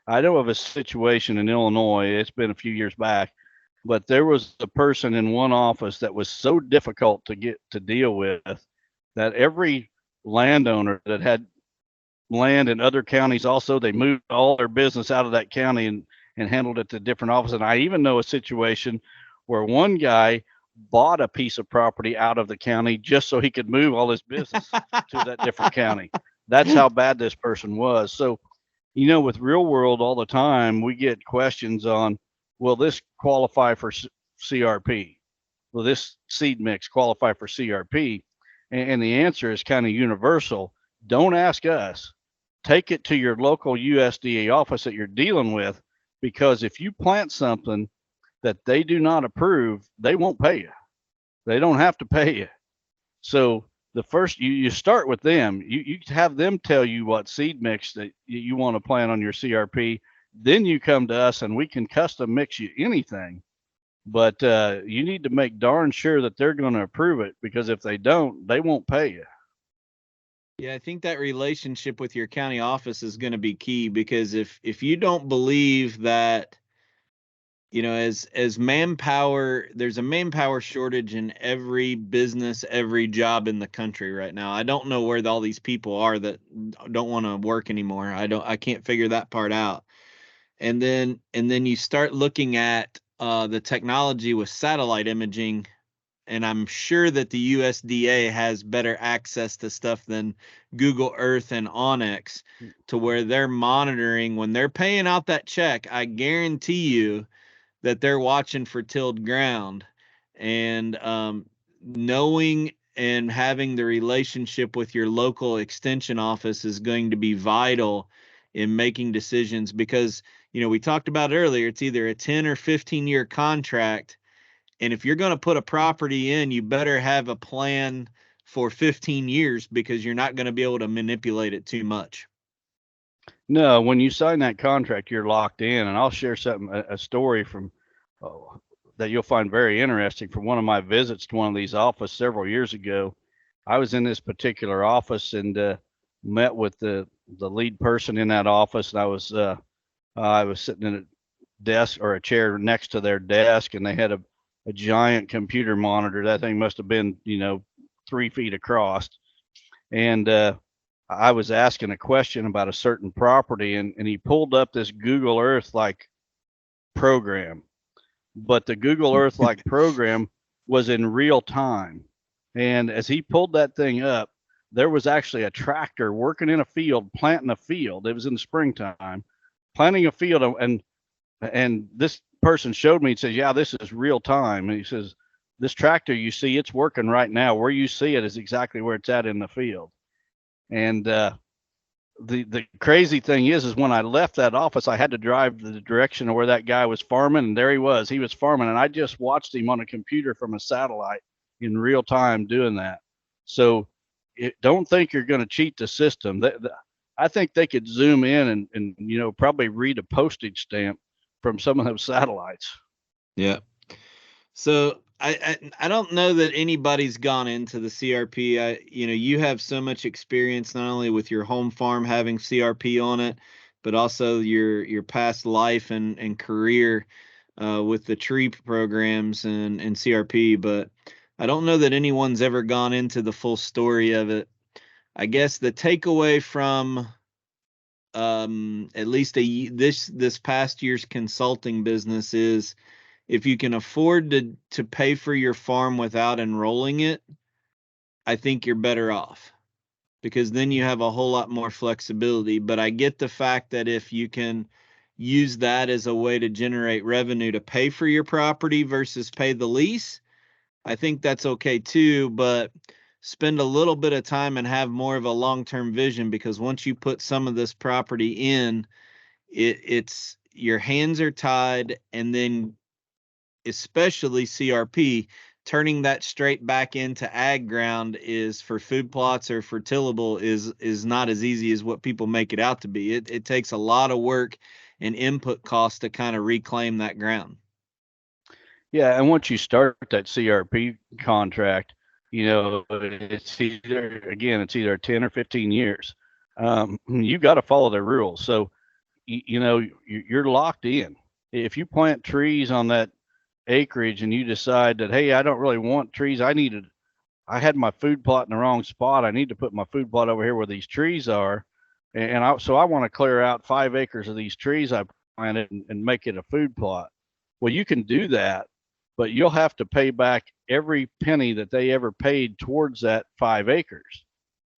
E: I know of a situation in Illinois, it's been a few years back, but there was a person in one office that was so difficult to get to deal with that every landowner that had land in other counties also, they moved all their business out of that county and handled it to different offices. And I even know a situation where one guy bought a piece of property out of the county just so he could move all his business to that different county. That's how bad this person was. So, with real world all the time, we get questions on, will this qualify for CRP? Will this seed mix qualify for CRP? And the answer is kind of universal. Don't ask us. Take it to your local USDA office that you're dealing with, because if you plant something that they do not approve, they won't pay you. They don't have to pay you. So the first, you start with them. You have them tell you what seed mix that you want to plant on your CRP. Then you come to us and we can custom mix you anything. But you need to make darn sure that they're going to approve it, because if they don't, they won't pay you.
D: Yeah, I think that relationship with your county office is going to be key, because if you don't believe that, as manpower, there's a manpower shortage in every business, every job in the country right now. I don't know where all these people are that don't want to work anymore. I can't figure that part out. And then you start looking at the technology with satellite imaging. and I'm sure that the USDA has better access to stuff than Google Earth and Onyx, to where they're monitoring when they're paying out that check. I guarantee you that they're watching for tilled ground, and knowing and having the relationship with your local extension office is going to be vital in making decisions, because, we talked about earlier, it's either a 10 or 15-year contract. And if you're going to put a property in, you better have a plan for 15 years, because you're not going to be able to manipulate it too much.
E: No, when you sign that contract, you're locked in. And I'll share a story from that you'll find very interesting from one of my visits to one of these offices several years ago. I was in this particular office and met with the lead person in that office. And I was sitting in a desk or a chair next to their desk, and they had a giant computer monitor. That thing must have been, 3 feet across. And I was asking a question about a certain property, and he pulled up this Google Earth like program. But the Google Earth like program was in real time. And as he pulled that thing up, there was actually a tractor working in a field, planting a field. It was in the springtime, planting a field. And this person showed me, he says, yeah, this is real time. And he says, this tractor you see, it's working right now. Where you see it is exactly where it's at in the field. And the crazy thing is when I left that office, I had to drive the direction of where that guy was farming, and there he was farming, and I just watched him on a computer from a satellite in real time doing that. So don't think you're going to cheat the system. I think they could zoom in and probably read a postage stamp from some of those satellites.
D: Yeah. So I don't know that anybody's gone into the CRP. You have so much experience, not only with your home farm having CRP on it, but also your past life and career with the tree programs and CRP. But I don't know that anyone's ever gone into the full story of it. I guess the takeaway from at least this past year's consulting business is, if you can afford to pay for your farm without enrolling it, I think you're better off, because then you have a whole lot more flexibility. But I get the fact that if you can use that as a way to generate revenue to pay for your property versus pay the lease, I think that's okay too. But spend a little bit of time and have more of a long-term vision, because once you put some of this property in, it's your hands are tied. And then, especially CRP, turning that straight back into ag ground is, for food plots or for tillable, is not as easy as what people make it out to be. It takes a lot of work and input costs to kind of reclaim that ground.
E: Yeah, and once you start that CRP contract, it's either 10 or 15 years. You got to follow their rules. So, you're locked in. If you plant trees on that acreage and you decide that, hey, I don't really want trees, I had my food plot in the wrong spot, I need to put my food plot over here where these trees are, so I want to clear out 5 acres of these trees I planted and make it a food plot. Well, you can do that, but you'll have to pay back every penny that they ever paid towards that 5 acres.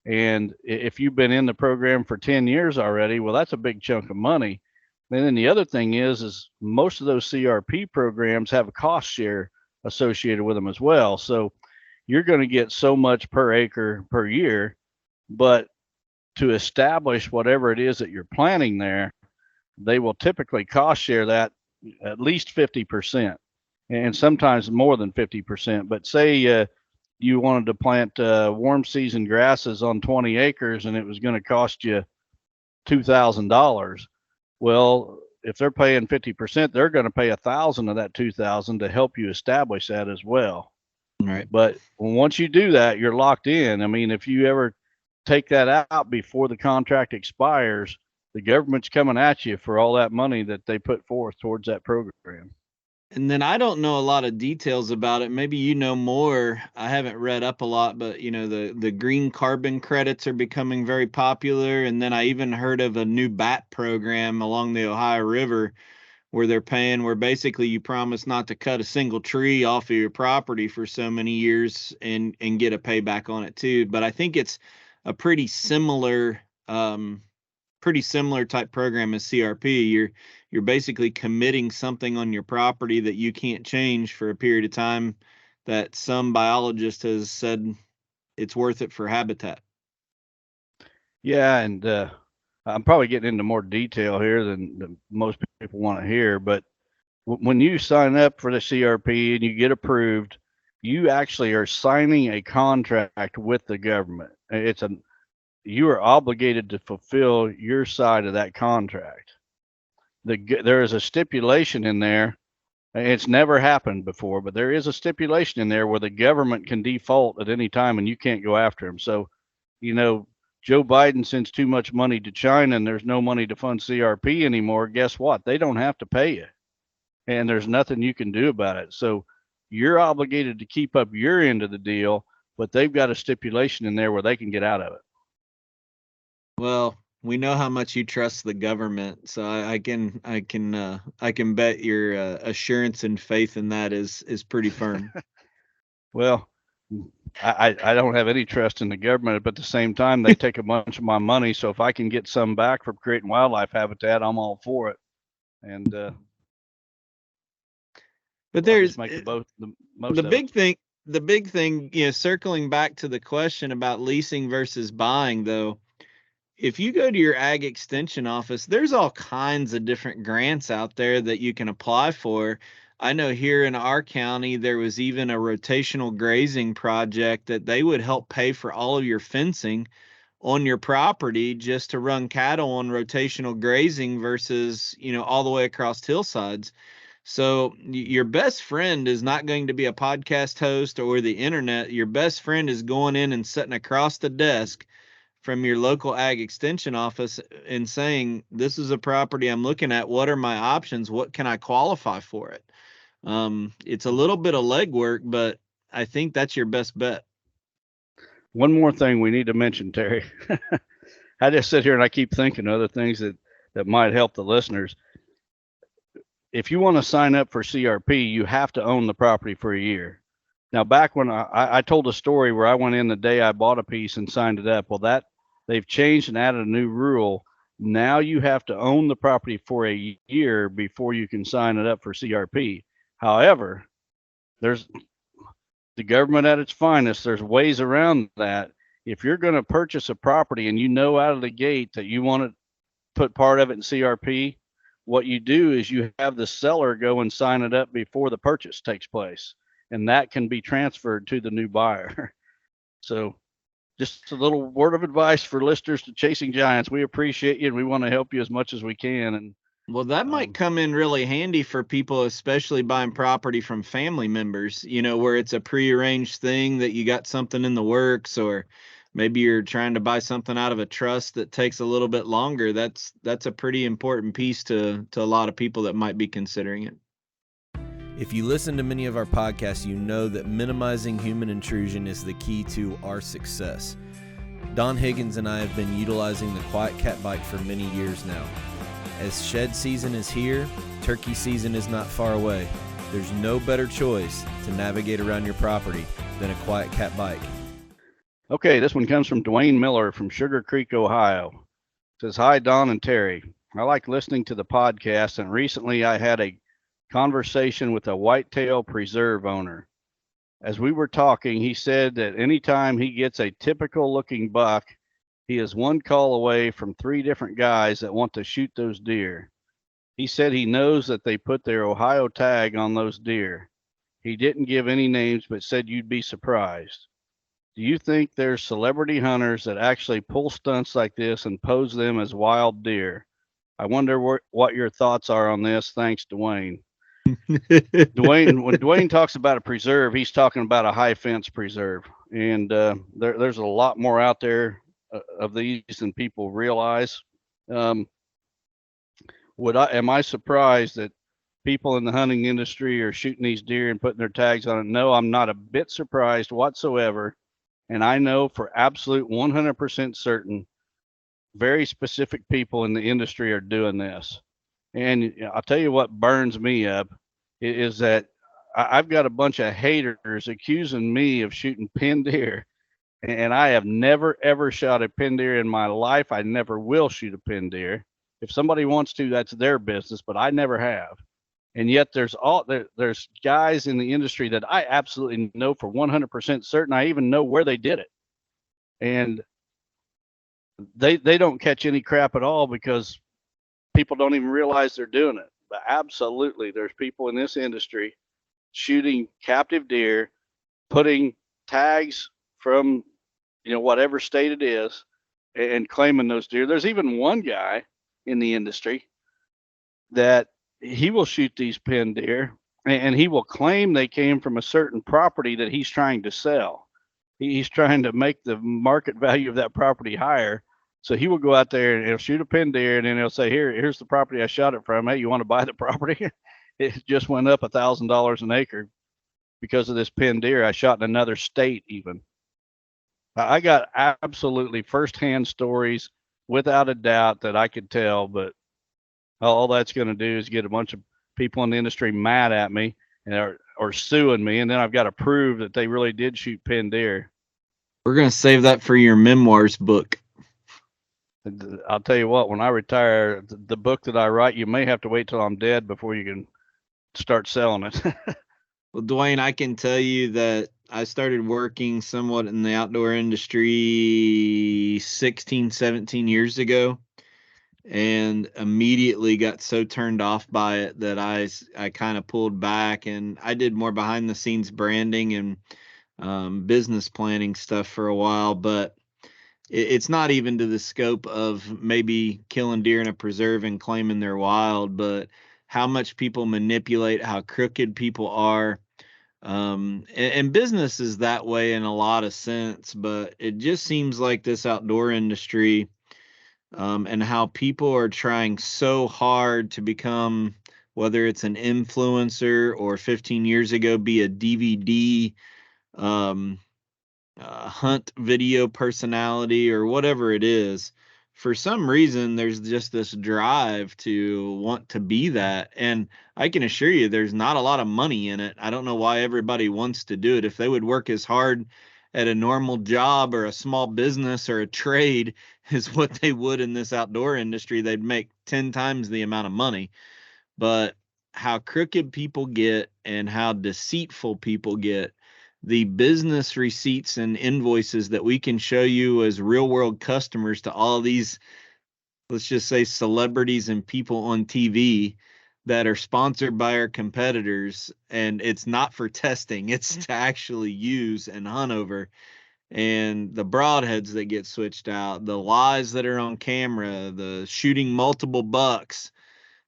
E: And if you've been in the program for 10 years already, well, that's a big chunk of money. And then the other thing is most of those CRP programs have a cost share associated with them as well. So you're going to get so much per acre per year, but to establish whatever it is that you're planting there, they will typically cost share that at least 50%, and sometimes more than 50%. But say you wanted to plant warm season grasses on 20 acres and it was going to cost you $2,000. Well, if they're paying 50%, they're going to pay $1,000 of that $2,000 to help you establish that as well.
D: Right.
E: But once you do that, you're locked in. I mean, if you ever take that out before the contract expires, the government's coming at you for all that money that they put forth towards that program.
D: And then I don't know a lot of details about it. Maybe you know more. I haven't read up a lot, but the green carbon credits are becoming very popular. And then I even heard of a new BAT program along the Ohio River, where they're paying, where basically you promise not to cut a single tree off of your property for so many years and get a payback on it too. But I think it's a pretty similar type program as CRP. You're basically committing something on your property that you can't change for a period of time that some biologist has said it's worth it for habitat.
E: Yeah, and I'm probably getting into more detail here than most people want to hear, but when you sign up for the CRP and you get approved, you actually are signing a contract with the government. You are obligated to fulfill your side of that contract. There is a stipulation in there. It's never happened before, but there is a stipulation in there where the government can default at any time and you can't go after them. So, Joe Biden sends too much money to China and there's no money to fund CRP anymore. Guess what? They don't have to pay you, and there's nothing you can do about it. So you're obligated to keep up your end of the deal, but they've got a stipulation in there where they can get out of it.
D: Well, we know how much you trust the government, so I can bet your assurance and faith in that is pretty firm.
E: Well, I don't have any trust in the government, but at the same time, they take a bunch of my money. So if I can get some back from creating wildlife habitat, I'm all for it. And
D: but there's
E: make the most
D: the
E: of
D: big
E: it.
D: thing. The big thing, circling back to the question about leasing versus buying, though. If you go to your ag extension office, there's all kinds of different grants out there that you can apply for. I know here in our county, there was even a rotational grazing project that they would help pay for all of your fencing on your property just to run cattle on rotational grazing versus, all the way across hillsides. So your best friend is not going to be a podcast host or the internet. Your best friend is going in and sitting across the desk from your local ag extension office and saying, this is a property I'm looking at. What are my options? What can I qualify for it? It's a little bit of legwork, but I think that's your best bet.
E: One more thing we need to mention, Terry. I just sit here and I keep thinking of other things that might help the listeners. If you want to sign up for CRP, you have to own the property for a year. Now, back when I told a story where I went in the day I bought a piece and signed it up. Well, they've changed and added a new rule. Now you have to own the property for a year before you can sign it up for CRP. However, there's the government at its finest. There's ways around that. If you're going to purchase a property and you know out of the gate that you want to put part of it in CRP, what you do is you have the seller go and sign it up before the purchase takes place, and that can be transferred to the new buyer. So just a little word of advice for listeners to Chasing Giants. We appreciate you and we want to help you as much as we can. And
D: well, that might come in really handy for people, especially buying property from family members, where it's a prearranged thing that you got something in the works, or maybe you're trying to buy something out of a trust that takes a little bit longer. That's a pretty important piece to a lot of people that might be considering it.
B: If you listen to many of our podcasts, you know that minimizing human intrusion is the key to our success. Don Higgins and I have been utilizing the Quiet Cat bike for many years now. As shed season is here, turkey season is not far away. There's no better choice to navigate around your property than a Quiet Cat bike.
E: Okay, this one comes from Dwayne Miller from Sugar Creek, Ohio. It says, hi, Don and Terry. I like listening to the podcast, and recently I had a conversation with a whitetail preserve owner. As we were talking, he said that anytime he gets a typical looking buck, he is one call away from 3 different guys that want to shoot those deer. He said he knows that they put their Ohio tag on those deer. He didn't give any names, but said you'd be surprised. Do you think there's celebrity hunters that actually pull stunts like this and pose them as wild deer? I wonder what your thoughts are on this. Thanks, Dwayne. When Dwayne talks about a preserve, he's talking about a high fence preserve. And there's a lot more out there of these than people realize. Am I surprised that people in the hunting industry are shooting these deer and putting their tags on it? No, I'm not a bit surprised whatsoever. And I know for absolute 100% certain, very specific people in the industry are doing this. And I'll tell you what burns me up is that I've got a bunch of haters accusing me of shooting pin deer, and I have never ever shot a pin deer in my life. I never will shoot a pin deer. If somebody wants to, that's their business, but I never have. And yet there's guys in the industry that I absolutely know for 100% certain. I even know where they did it, and they don't catch any crap at all because people don't even realize they're doing it. But absolutely, there's people in this industry shooting captive deer, putting tags from whatever state it is, and claiming those deer. There's even one guy in the industry that he will shoot these pin deer, and he will claim they came from a certain property that he's trying to sell. He's trying to make the market value of that property higher. So he will go out there and he'll shoot a pin deer, and then he'll say, here's the property I shot it from. Hey, you want to buy the property? It just went up $1,000 an acre because of this pin deer I shot in another state even. I got absolutely firsthand stories without a doubt that I could tell, but all that's going to do is get a bunch of people in the industry mad at me and or suing me, and then I've got to prove that they really did shoot pin deer.
D: We're going to save that for your memoirs book.
E: I'll tell you what, when I retire, the book that I write, you may have to wait till I'm dead before you can start selling it.
D: Well, Dwayne, I can tell you that I started working somewhat in the outdoor industry 16, 17 years ago, and immediately got so turned off by it that I kind of pulled back, and I did more behind the scenes branding and business planning stuff for a while, but it's not even to the scope of maybe killing deer in a preserve and claiming they're wild, but how much people manipulate, how crooked people are. And business is that way in a lot of sense, but it just seems like this outdoor industry, and how people are trying so hard to become, whether it's an influencer or 15 years ago, be a DVD, um, hunt video personality or whatever it is. For some reason, there's just this drive to want to be that. And I can assure you, there's not a lot of money in it. I don't know why everybody wants to do it. If they would work as hard at a normal job or a small business or a trade as what they would in this outdoor industry, they'd make 10 times the amount of money. But how crooked people get and how deceitful people get, the business receipts and invoices that we can show you as real world customers to all these, let's just say, celebrities and people on TV that are sponsored by our competitors, and it's not for testing, it's to actually use and hunt over. And the broadheads that get switched out, the lies that are on camera, the shooting multiple bucks.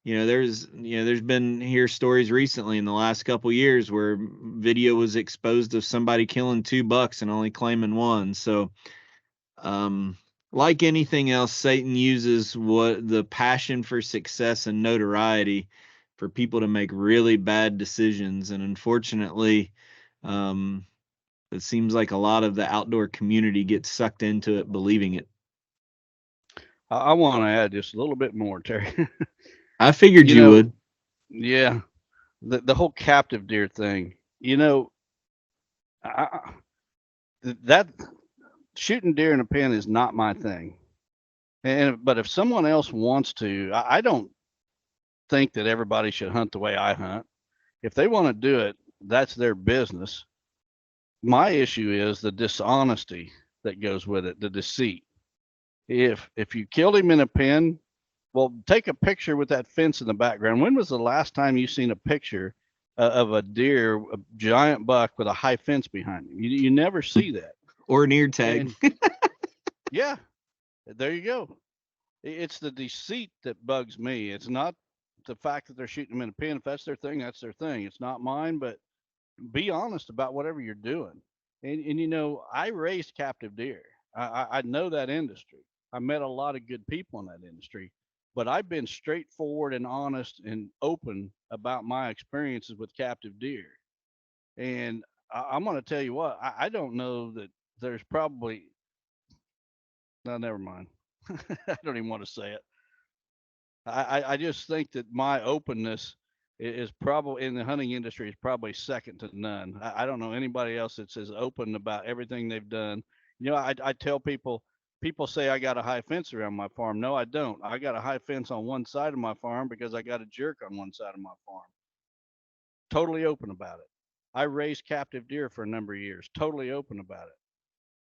D: There's been here stories recently in the last couple years where video was exposed of somebody killing 2 bucks and only claiming 1. So, like anything else, Satan uses what the passion for success and notoriety for people to make really bad decisions. And unfortunately, it seems like a lot of the outdoor community gets sucked into it, believing it.
E: I want to add just a little bit more, Terry.
D: I figured you would.
E: Yeah, the whole captive deer thing. That shooting deer in a pen is not my thing. But if someone else wants to, I don't think that everybody should hunt the way I hunt. If they want to do it, that's their business. My issue is the dishonesty that goes with it, the deceit. If you killed him in a pen, well, take a picture with that fence in the background. When was the last time you seen a picture of a deer, a giant buck with a high fence behind him? You never see that.
D: Or an ear tag.
E: Yeah, there you go. It's the deceit that bugs me. It's not the fact that they're shooting them in a pen. If that's their thing, that's their thing. It's not mine, but be honest about whatever you're doing. And I raised captive deer. I know that industry. I met a lot of good people in that industry, but I've been straightforward and honest and open about my experiences with captive deer. And I'm going to tell you what, I don't know that there's probably, no, never mind. I don't even want to say it. I just think that my openness is probably in the hunting industry is probably second to none. I don't know anybody else that's as open about everything they've done. I tell people say I got a high fence around my farm. No, I don't. I got a high fence on one side of my farm because I got a jerk on one side of my farm. Totally open about it. I raised captive deer for a number of years. Totally open about it.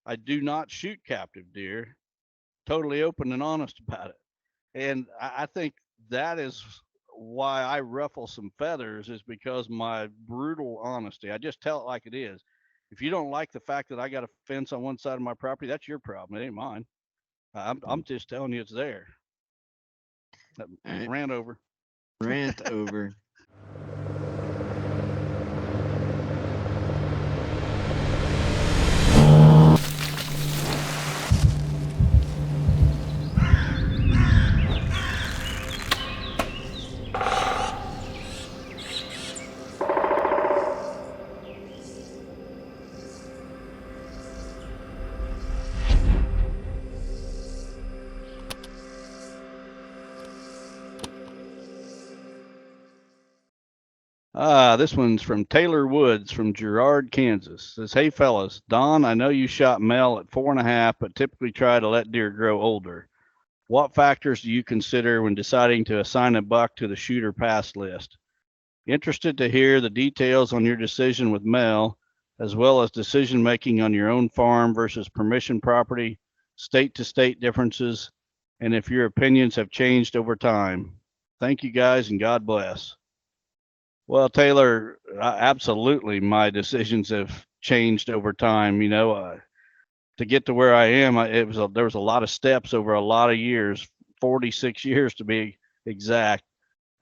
E: I do not shoot captive deer. Totally open and honest about it. And I think that is why I ruffle some feathers, is because my brutal honesty. I just tell it like it is. If you don't like the fact that I got a fence on one side of my property, that's your problem. It ain't mine. I'm just telling you it's there.
D: All right,
E: Rant over.
D: rant over.
E: This one's from Taylor Woods from Girard, Kansas. Says, hey fellas, Don, I know you shot Mel at 4.5, but typically try to let deer grow older. What factors do you consider when deciding to assign a buck to the shoot or pass list? Interested to hear the details on your decision with Mel, as well as decision making on your own farm versus permission property, state to state differences, and if your opinions have changed over time. Thank you guys and God bless. Well, Taylor, absolutely, my decisions have changed over time. To get to where I am, there was a lot of steps over a lot of years, 46 years to be exact.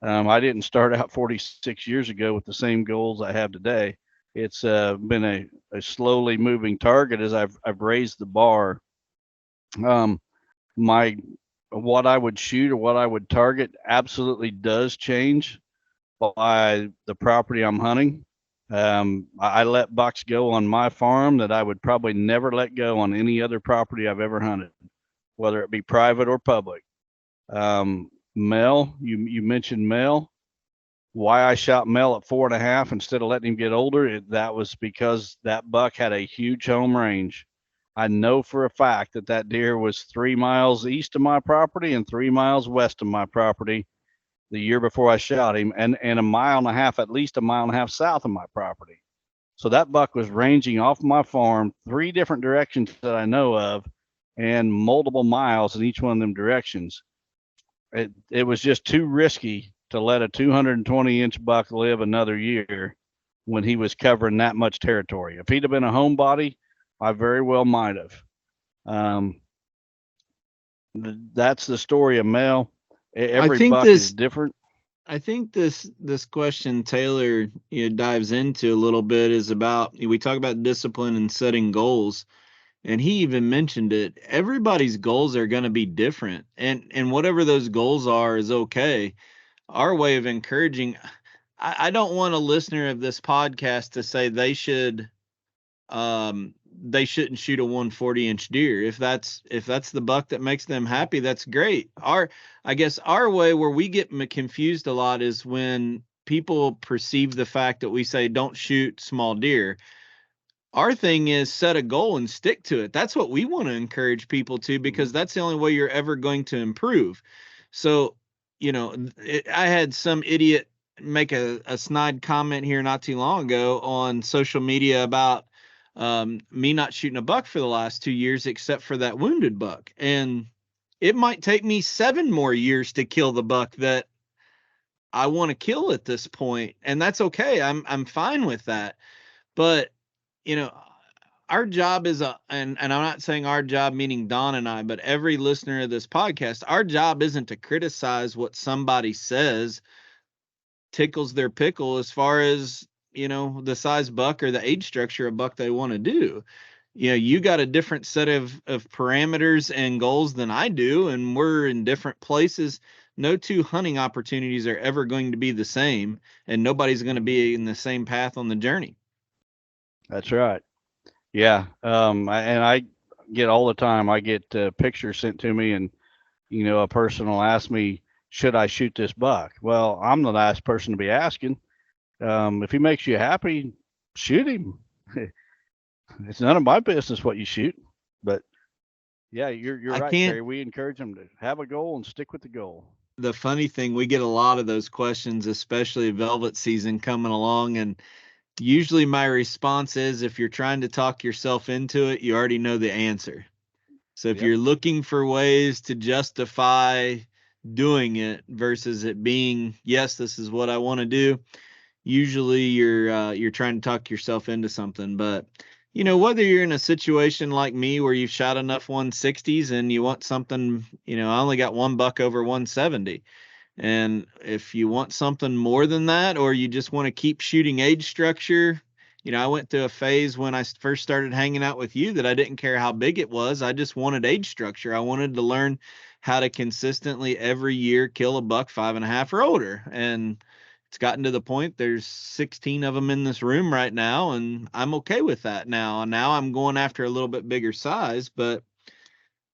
E: I didn't start out 46 years ago with the same goals I have today. It's been a slowly moving target as I've raised the bar. My what I would shoot or what I would target absolutely does change by the property I'm hunting. I let bucks go on my farm that I would probably never let go on any other property I've ever hunted, whether it be private or public. Mel, you mentioned Mel. Why I shot Mel at 4.5 instead of letting him get older, that was because that buck had a huge home range. I know for a fact that that deer was 3 miles east of my property and 3 miles west of my property the year before I shot him, and a mile and a half, at least a mile and a half south of my property. So that buck was ranging off my farm 3 different directions that I know of, and multiple miles in each one of them directions. It was just too risky to let a 220-inch buck live another year when he was covering that much territory. If he'd have been a homebody, I very well might have. That's the story of Mel. Every buck is different.
D: I think this question Taylor dives into a little bit is about, we talk about discipline and setting goals, and he even mentioned it. Everybody's goals are going to be different, and whatever those goals are is okay. Our way of encouraging, I don't want a listener of this podcast to say they shouldn't shoot a 140-inch deer. If that's the buck that makes them happy, that's great. I guess our way where we get confused a lot is when people perceive the fact that we say don't shoot small deer. Our thing is set a goal and stick to it. That's what we want to encourage people to, because that's the only way you're ever going to improve. So, I had some idiot make a snide comment here not too long ago on social media about me not shooting a buck for the last 2 years, except for that wounded buck. And it might take me 7 more years to kill the buck that I want to kill at this point. And that's okay. I'm fine with that. But, our job is and I'm not saying our job, meaning Don and I, but every listener of this podcast, our job isn't to criticize what somebody says tickles their pickle as far as, the size buck or the age structure of buck they want to do. You got a different set of parameters and goals than I do, and we're in different places. No 2 hunting opportunities are ever going to be the same, and nobody's going to be in the same path on the journey.
E: That's right. Yeah. I get all the time, I get pictures sent to me, and a person will ask me, should I shoot this buck? Well, I'm the last person to be asking. If he makes you happy, shoot him. It's none of my business what you shoot. But yeah, you're
D: I
E: right,
D: can't.
E: Terry. We encourage them to have a goal and stick with the goal.
D: The funny thing, we get a lot of those questions, especially velvet season coming along, and usually my response is, if you're trying to talk yourself into it, you already know the answer. So if
E: Yep.
D: you're looking for ways to justify doing it versus it being, yes, this is what I want to do, usually you're trying to talk yourself into something. But whether you're in a situation like me where you've shot enough 160s and you want something, I only got one buck over 170. And if you want something more than that, or you just want to keep shooting age structure, I went through a phase when I first started hanging out with you that I didn't care how big it was. I just wanted age structure. I wanted to learn how to consistently every year kill a buck 5.5 or older. And it's gotten to the point there's 16 of them in this room right now, and I'm okay with that now. Now I'm going after a little bit bigger size, but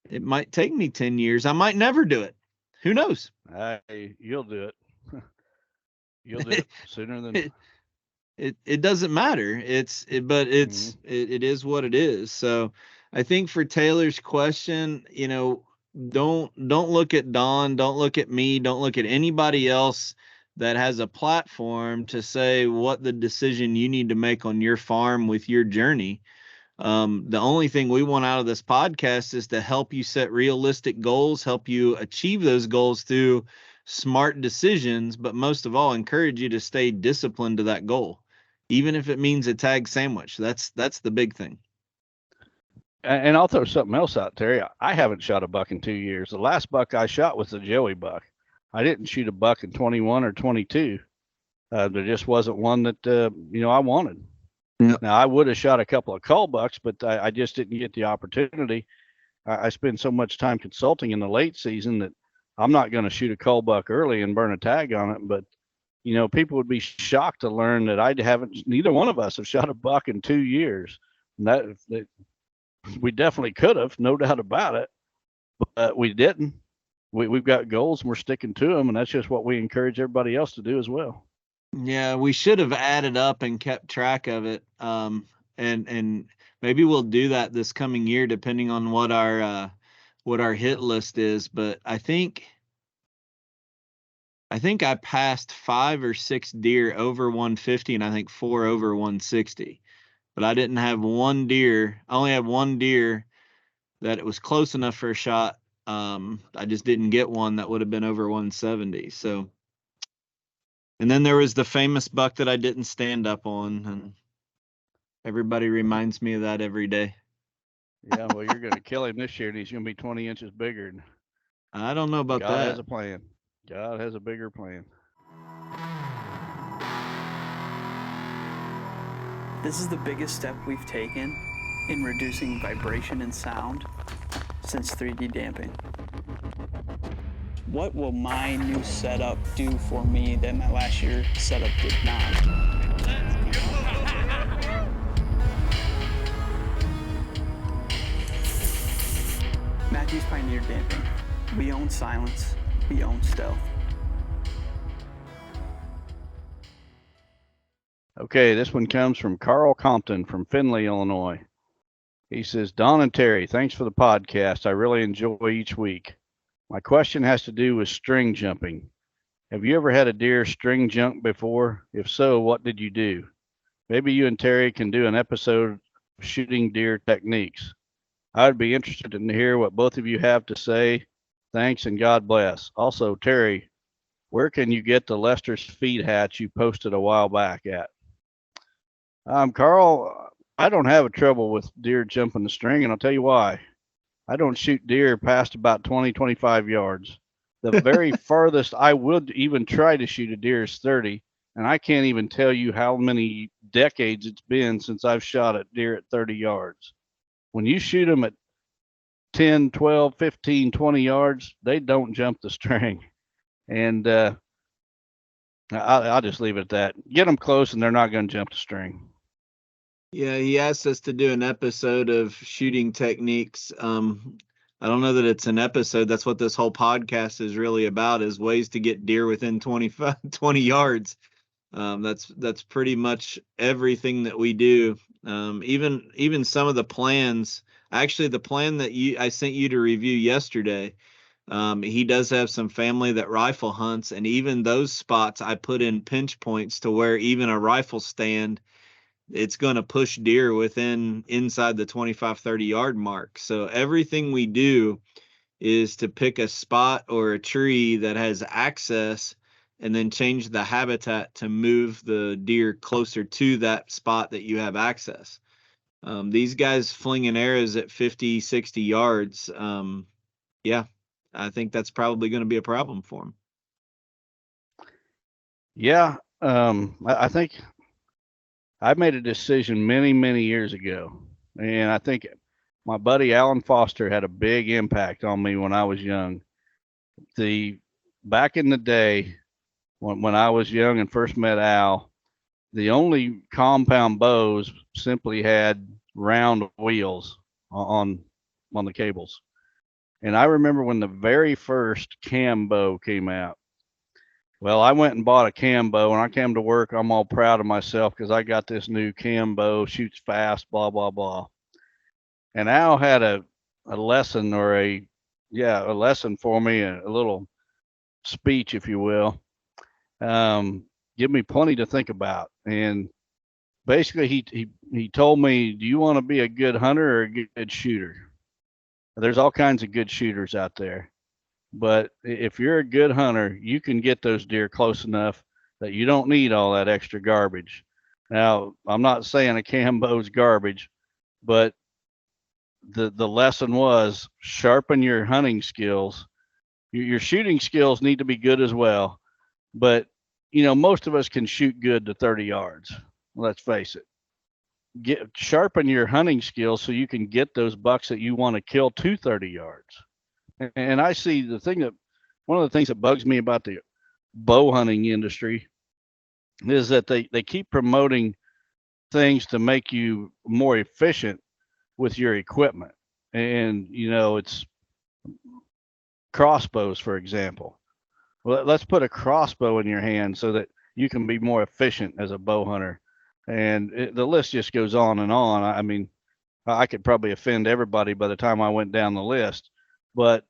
D: it might take me 10 years. I might never do it. Who knows?
E: You'll do it. You'll do it sooner than
D: it doesn't matter. But it is what it is. So I think for Taylor's question, don't look at Don, don't look at me, don't look at anybody else that has a platform to say what the decision you need to make on your farm with your journey. The only thing we want out of this podcast is to help you set realistic goals, help you achieve those goals through smart decisions, but most of all, encourage you to stay disciplined to that goal, even if it means a tag sandwich. That's the big thing.
E: And I'll throw something else out, Terry. I haven't shot a buck in 2 years. The last buck I shot was a Joey buck. I didn't shoot a buck in 21 or 22. There just wasn't one that I wanted. Yep. Now, I would have shot a couple of cull bucks, but I just didn't get the opportunity. I spend so much time consulting in the late season that I'm not going to shoot a cull buck early and burn a tag on it. But, people would be shocked to learn that neither one of us have shot a buck in 2 years. And that we definitely could have, no doubt about it, but we didn't. We've got goals and we're sticking to them, and that's just what we encourage everybody else to do as well.
D: Yeah, we should have added up and kept track of it. And maybe we'll do that this coming year, depending on what our hit list is. But I think I passed 5 or 6 deer over 150, and I think 4 over 160. But I didn't have one deer. I only had one deer that it was close enough for a shot. I just didn't get one that would have been over 170. So, and then there was the famous buck that I didn't stand up on, and everybody reminds me of that every day.
E: Yeah, well, you're going to kill him this year, and he's going to be 20 inches bigger.
D: I don't know about that.
E: God has a plan. God has a bigger plan.
G: This is the biggest step we've taken in reducing vibration and sound since 3D damping. What will my new setup do for me that my last year's setup did not? Matthew's pioneered damping. We own silence. We own stealth.
E: Okay, this one comes from Carl Compton from Findlay, Illinois. He says, Don and Terry, thanks for the podcast. I really enjoy each week. My question has to do with string jumping. Have you ever had a deer string jump before? If so, what did you do? Maybe you and Terry can do an episode of shooting deer techniques. I would be interested to hear what both of you have to say. Thanks and God bless. Also, Terry, where can you get the Lester's feed hatch you posted a while back at? Carl, I don't have a trouble with deer jumping the string, and I'll tell you why. I don't shoot deer past about 20, 25 yards. The very farthest I would even try to shoot a deer is 30, and I can't even tell you how many decades it's been since I've shot a deer at 30 yards. When you shoot them at 10, 12, 15, 20 yards, they don't jump the string. And I'll just leave it at that. Get them close, and they're not going to jump the string.
D: Yeah, he asked us to do an episode of shooting techniques. I don't know that it's an episode. That's what this whole podcast is really about, is ways to get deer within 20 yards. That's pretty much everything that we do. Even some of the plans, actually the plan that I sent you to review yesterday, he does have some family that rifle hunts, and even those spots I put in pinch points to where even a rifle stand, it's going to push deer inside the 25-30 yard mark. So everything we do is to pick a spot or a tree that has access and then change the habitat to move the deer closer to that spot that you have access. These guys flinging arrows at 50, 60 yards. Yeah, I think that's probably going to be a problem for them.
E: Yeah. I think I made a decision many, many years ago, and I think my buddy Alan Foster had a big impact on me when I was young. Back in the day, when I was young and first met Al, the only compound bows simply had round wheels on the cables. And I remember when the very first cam bow came out. Well, I went and bought a cam bow, and I came to work. I'm all proud of myself because I got this new cam bow, shoots fast, blah, blah, blah. And Al had a lesson a lesson for me, a little speech, if you will. Give me plenty to think about. And basically he told me, do you want to be a good hunter or a good shooter? There's all kinds of good shooters out there, but if you're a good hunter, you can get those deer close enough that you don't need all that extra garbage. Now, I'm not saying a cam bow's garbage, but the lesson was sharpen your hunting skills. Your shooting skills need to be good as well, but most of us can shoot good to 30 yards. Let's face it. Sharpen your hunting skills so you can get those bucks that you want to kill to 30 yards. And I see one of the things that bugs me about the bow hunting industry is that they keep promoting things to make you more efficient with your equipment. And, it's crossbows, for example. Well, let's put a crossbow in your hand so that you can be more efficient as a bow hunter. And the list just goes on and on. I mean, I could probably offend everybody by the time I went down the list. But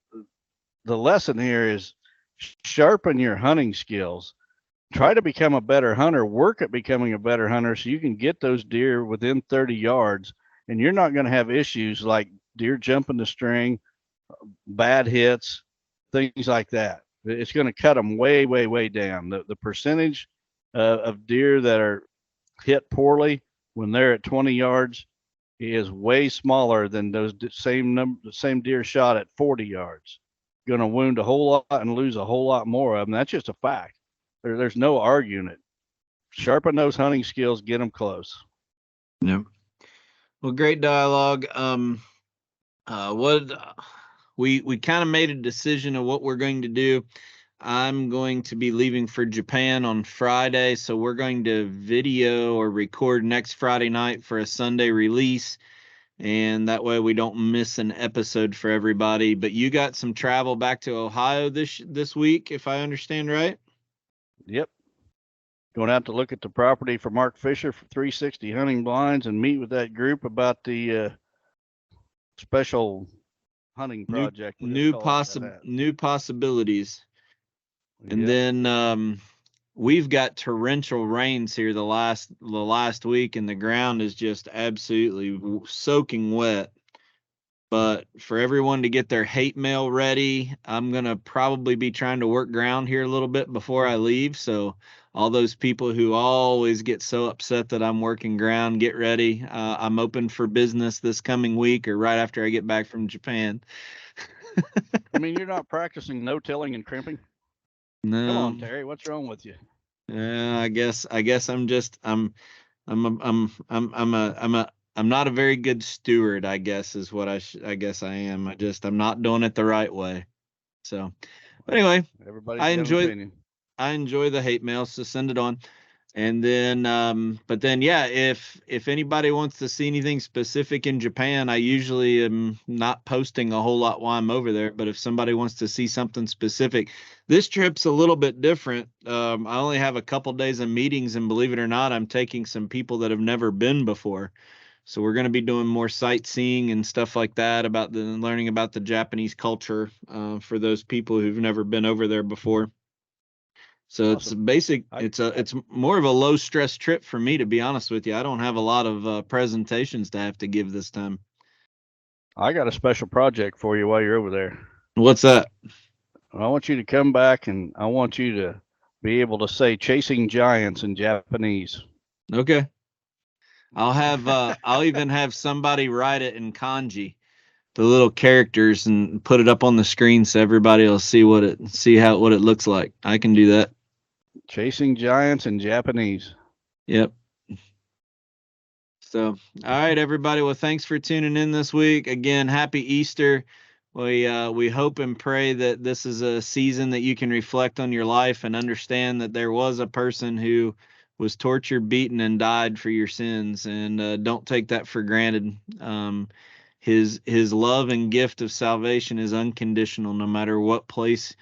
E: the lesson here is sharpen your hunting skills. Try to become a better hunter. Work at becoming a better hunter so you can get those deer within 30 yards. And you're not going to have issues like deer jumping the string, bad hits, things like that. It's going to cut them way, way, way down. The percentage of deer that are hit poorly when they're at 20 yards is way smaller than those same deer shot at 40 yards. Going to wound a whole lot and lose a whole lot more of them. That's just a fact. There's no arguing it. Sharpen those hunting skills, get them close.
D: Yep. Well, great dialogue. We kind of made a decision of what we're going to do. I'm going to be leaving for Japan on Friday, so we're going to video or record next Friday night for a Sunday release, and that way we don't miss an episode for everybody. But you got some travel back to Ohio this week, if I understand right?
E: Yep. Going out to look at the property for Mark Fisher for 360 Hunting Blinds and meet with that group about the special hunting project.
D: New possibilities. And then we've got torrential rains here the last week, and the ground is just absolutely soaking wet. But for everyone to get their hate mail ready, I'm going to probably be trying to work ground here a little bit before I leave. So all those people who always get so upset that I'm working ground, get ready. I'm open for business this coming week or right after I get back from Japan.
E: I mean, you're not practicing no-tilling and crimping?
D: No.
E: Come on, Terry. What's wrong with you?
D: Yeah, I guess I'm not a very good steward, I guess is what I guess I am. I'm not doing it the right way. So anyway, I enjoy the hate mail, so send it on. And then, but then, yeah, if anybody wants to see anything specific in Japan, I usually am not posting a whole lot while I'm over there. But if somebody wants to see something specific, this trip's a little bit different. I only have a couple days of meetings, and believe it or not, I'm taking some people that have never been before. So we're going to be doing more sightseeing and stuff like that, learning about the Japanese culture for those people who've never been over there before. So
E: Awesome.
D: it's more of a low stress trip for me, to be honest with you. I don't have a lot of presentations to have to give this time.
E: I got a special project for you while you're over there.
D: What's that?
E: I want you to come back, and I want you to be able to say "chasing giants" in Japanese.
D: Okay. I'll even have somebody write it in kanji, the little characters, and put it up on the screen so everybody will see what it looks like. I can do that.
E: Chasing giants in Japanese.
D: Yep. So, all right, everybody. Well, thanks for tuning in this week. Again, happy Easter. We hope and pray that this is a season that you can reflect on your life and understand that there was a person who was tortured, beaten, and died for your sins, and don't take that for granted. His love and gift of salvation is unconditional, no matter what place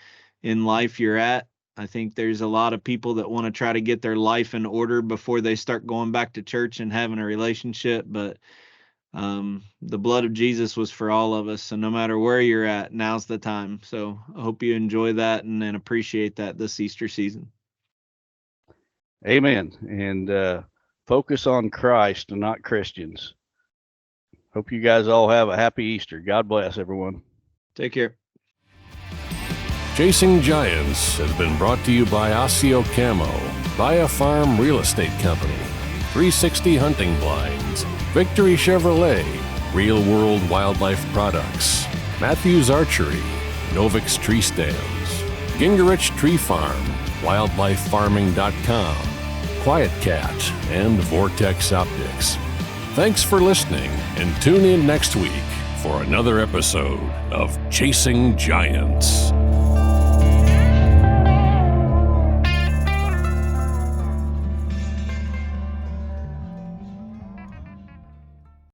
D: in life you're at. I think there's a lot of people that want to try to get their life in order before they start going back to church and having a relationship, but the blood of Jesus was for all of us. So no matter where you're at, now's the time. So I hope you enjoy that and appreciate that this Easter season.
E: Amen. And focus on Christ and not Christians. Hope you guys all have a happy Easter. God bless everyone.
D: Take care.
C: Chasing Giants has been brought to you by Osseo Camo, Via Farm Real Estate Company, 360 Hunting Blinds, Victory Chevrolet, Real World Wildlife Products, Matthews Archery, Novix Tree Stands, Gingerich Tree Farm, WildlifeFarming.com, Quiet Cat, and Vortex Optics. Thanks for listening, and tune in next week for another episode of Chasing Giants.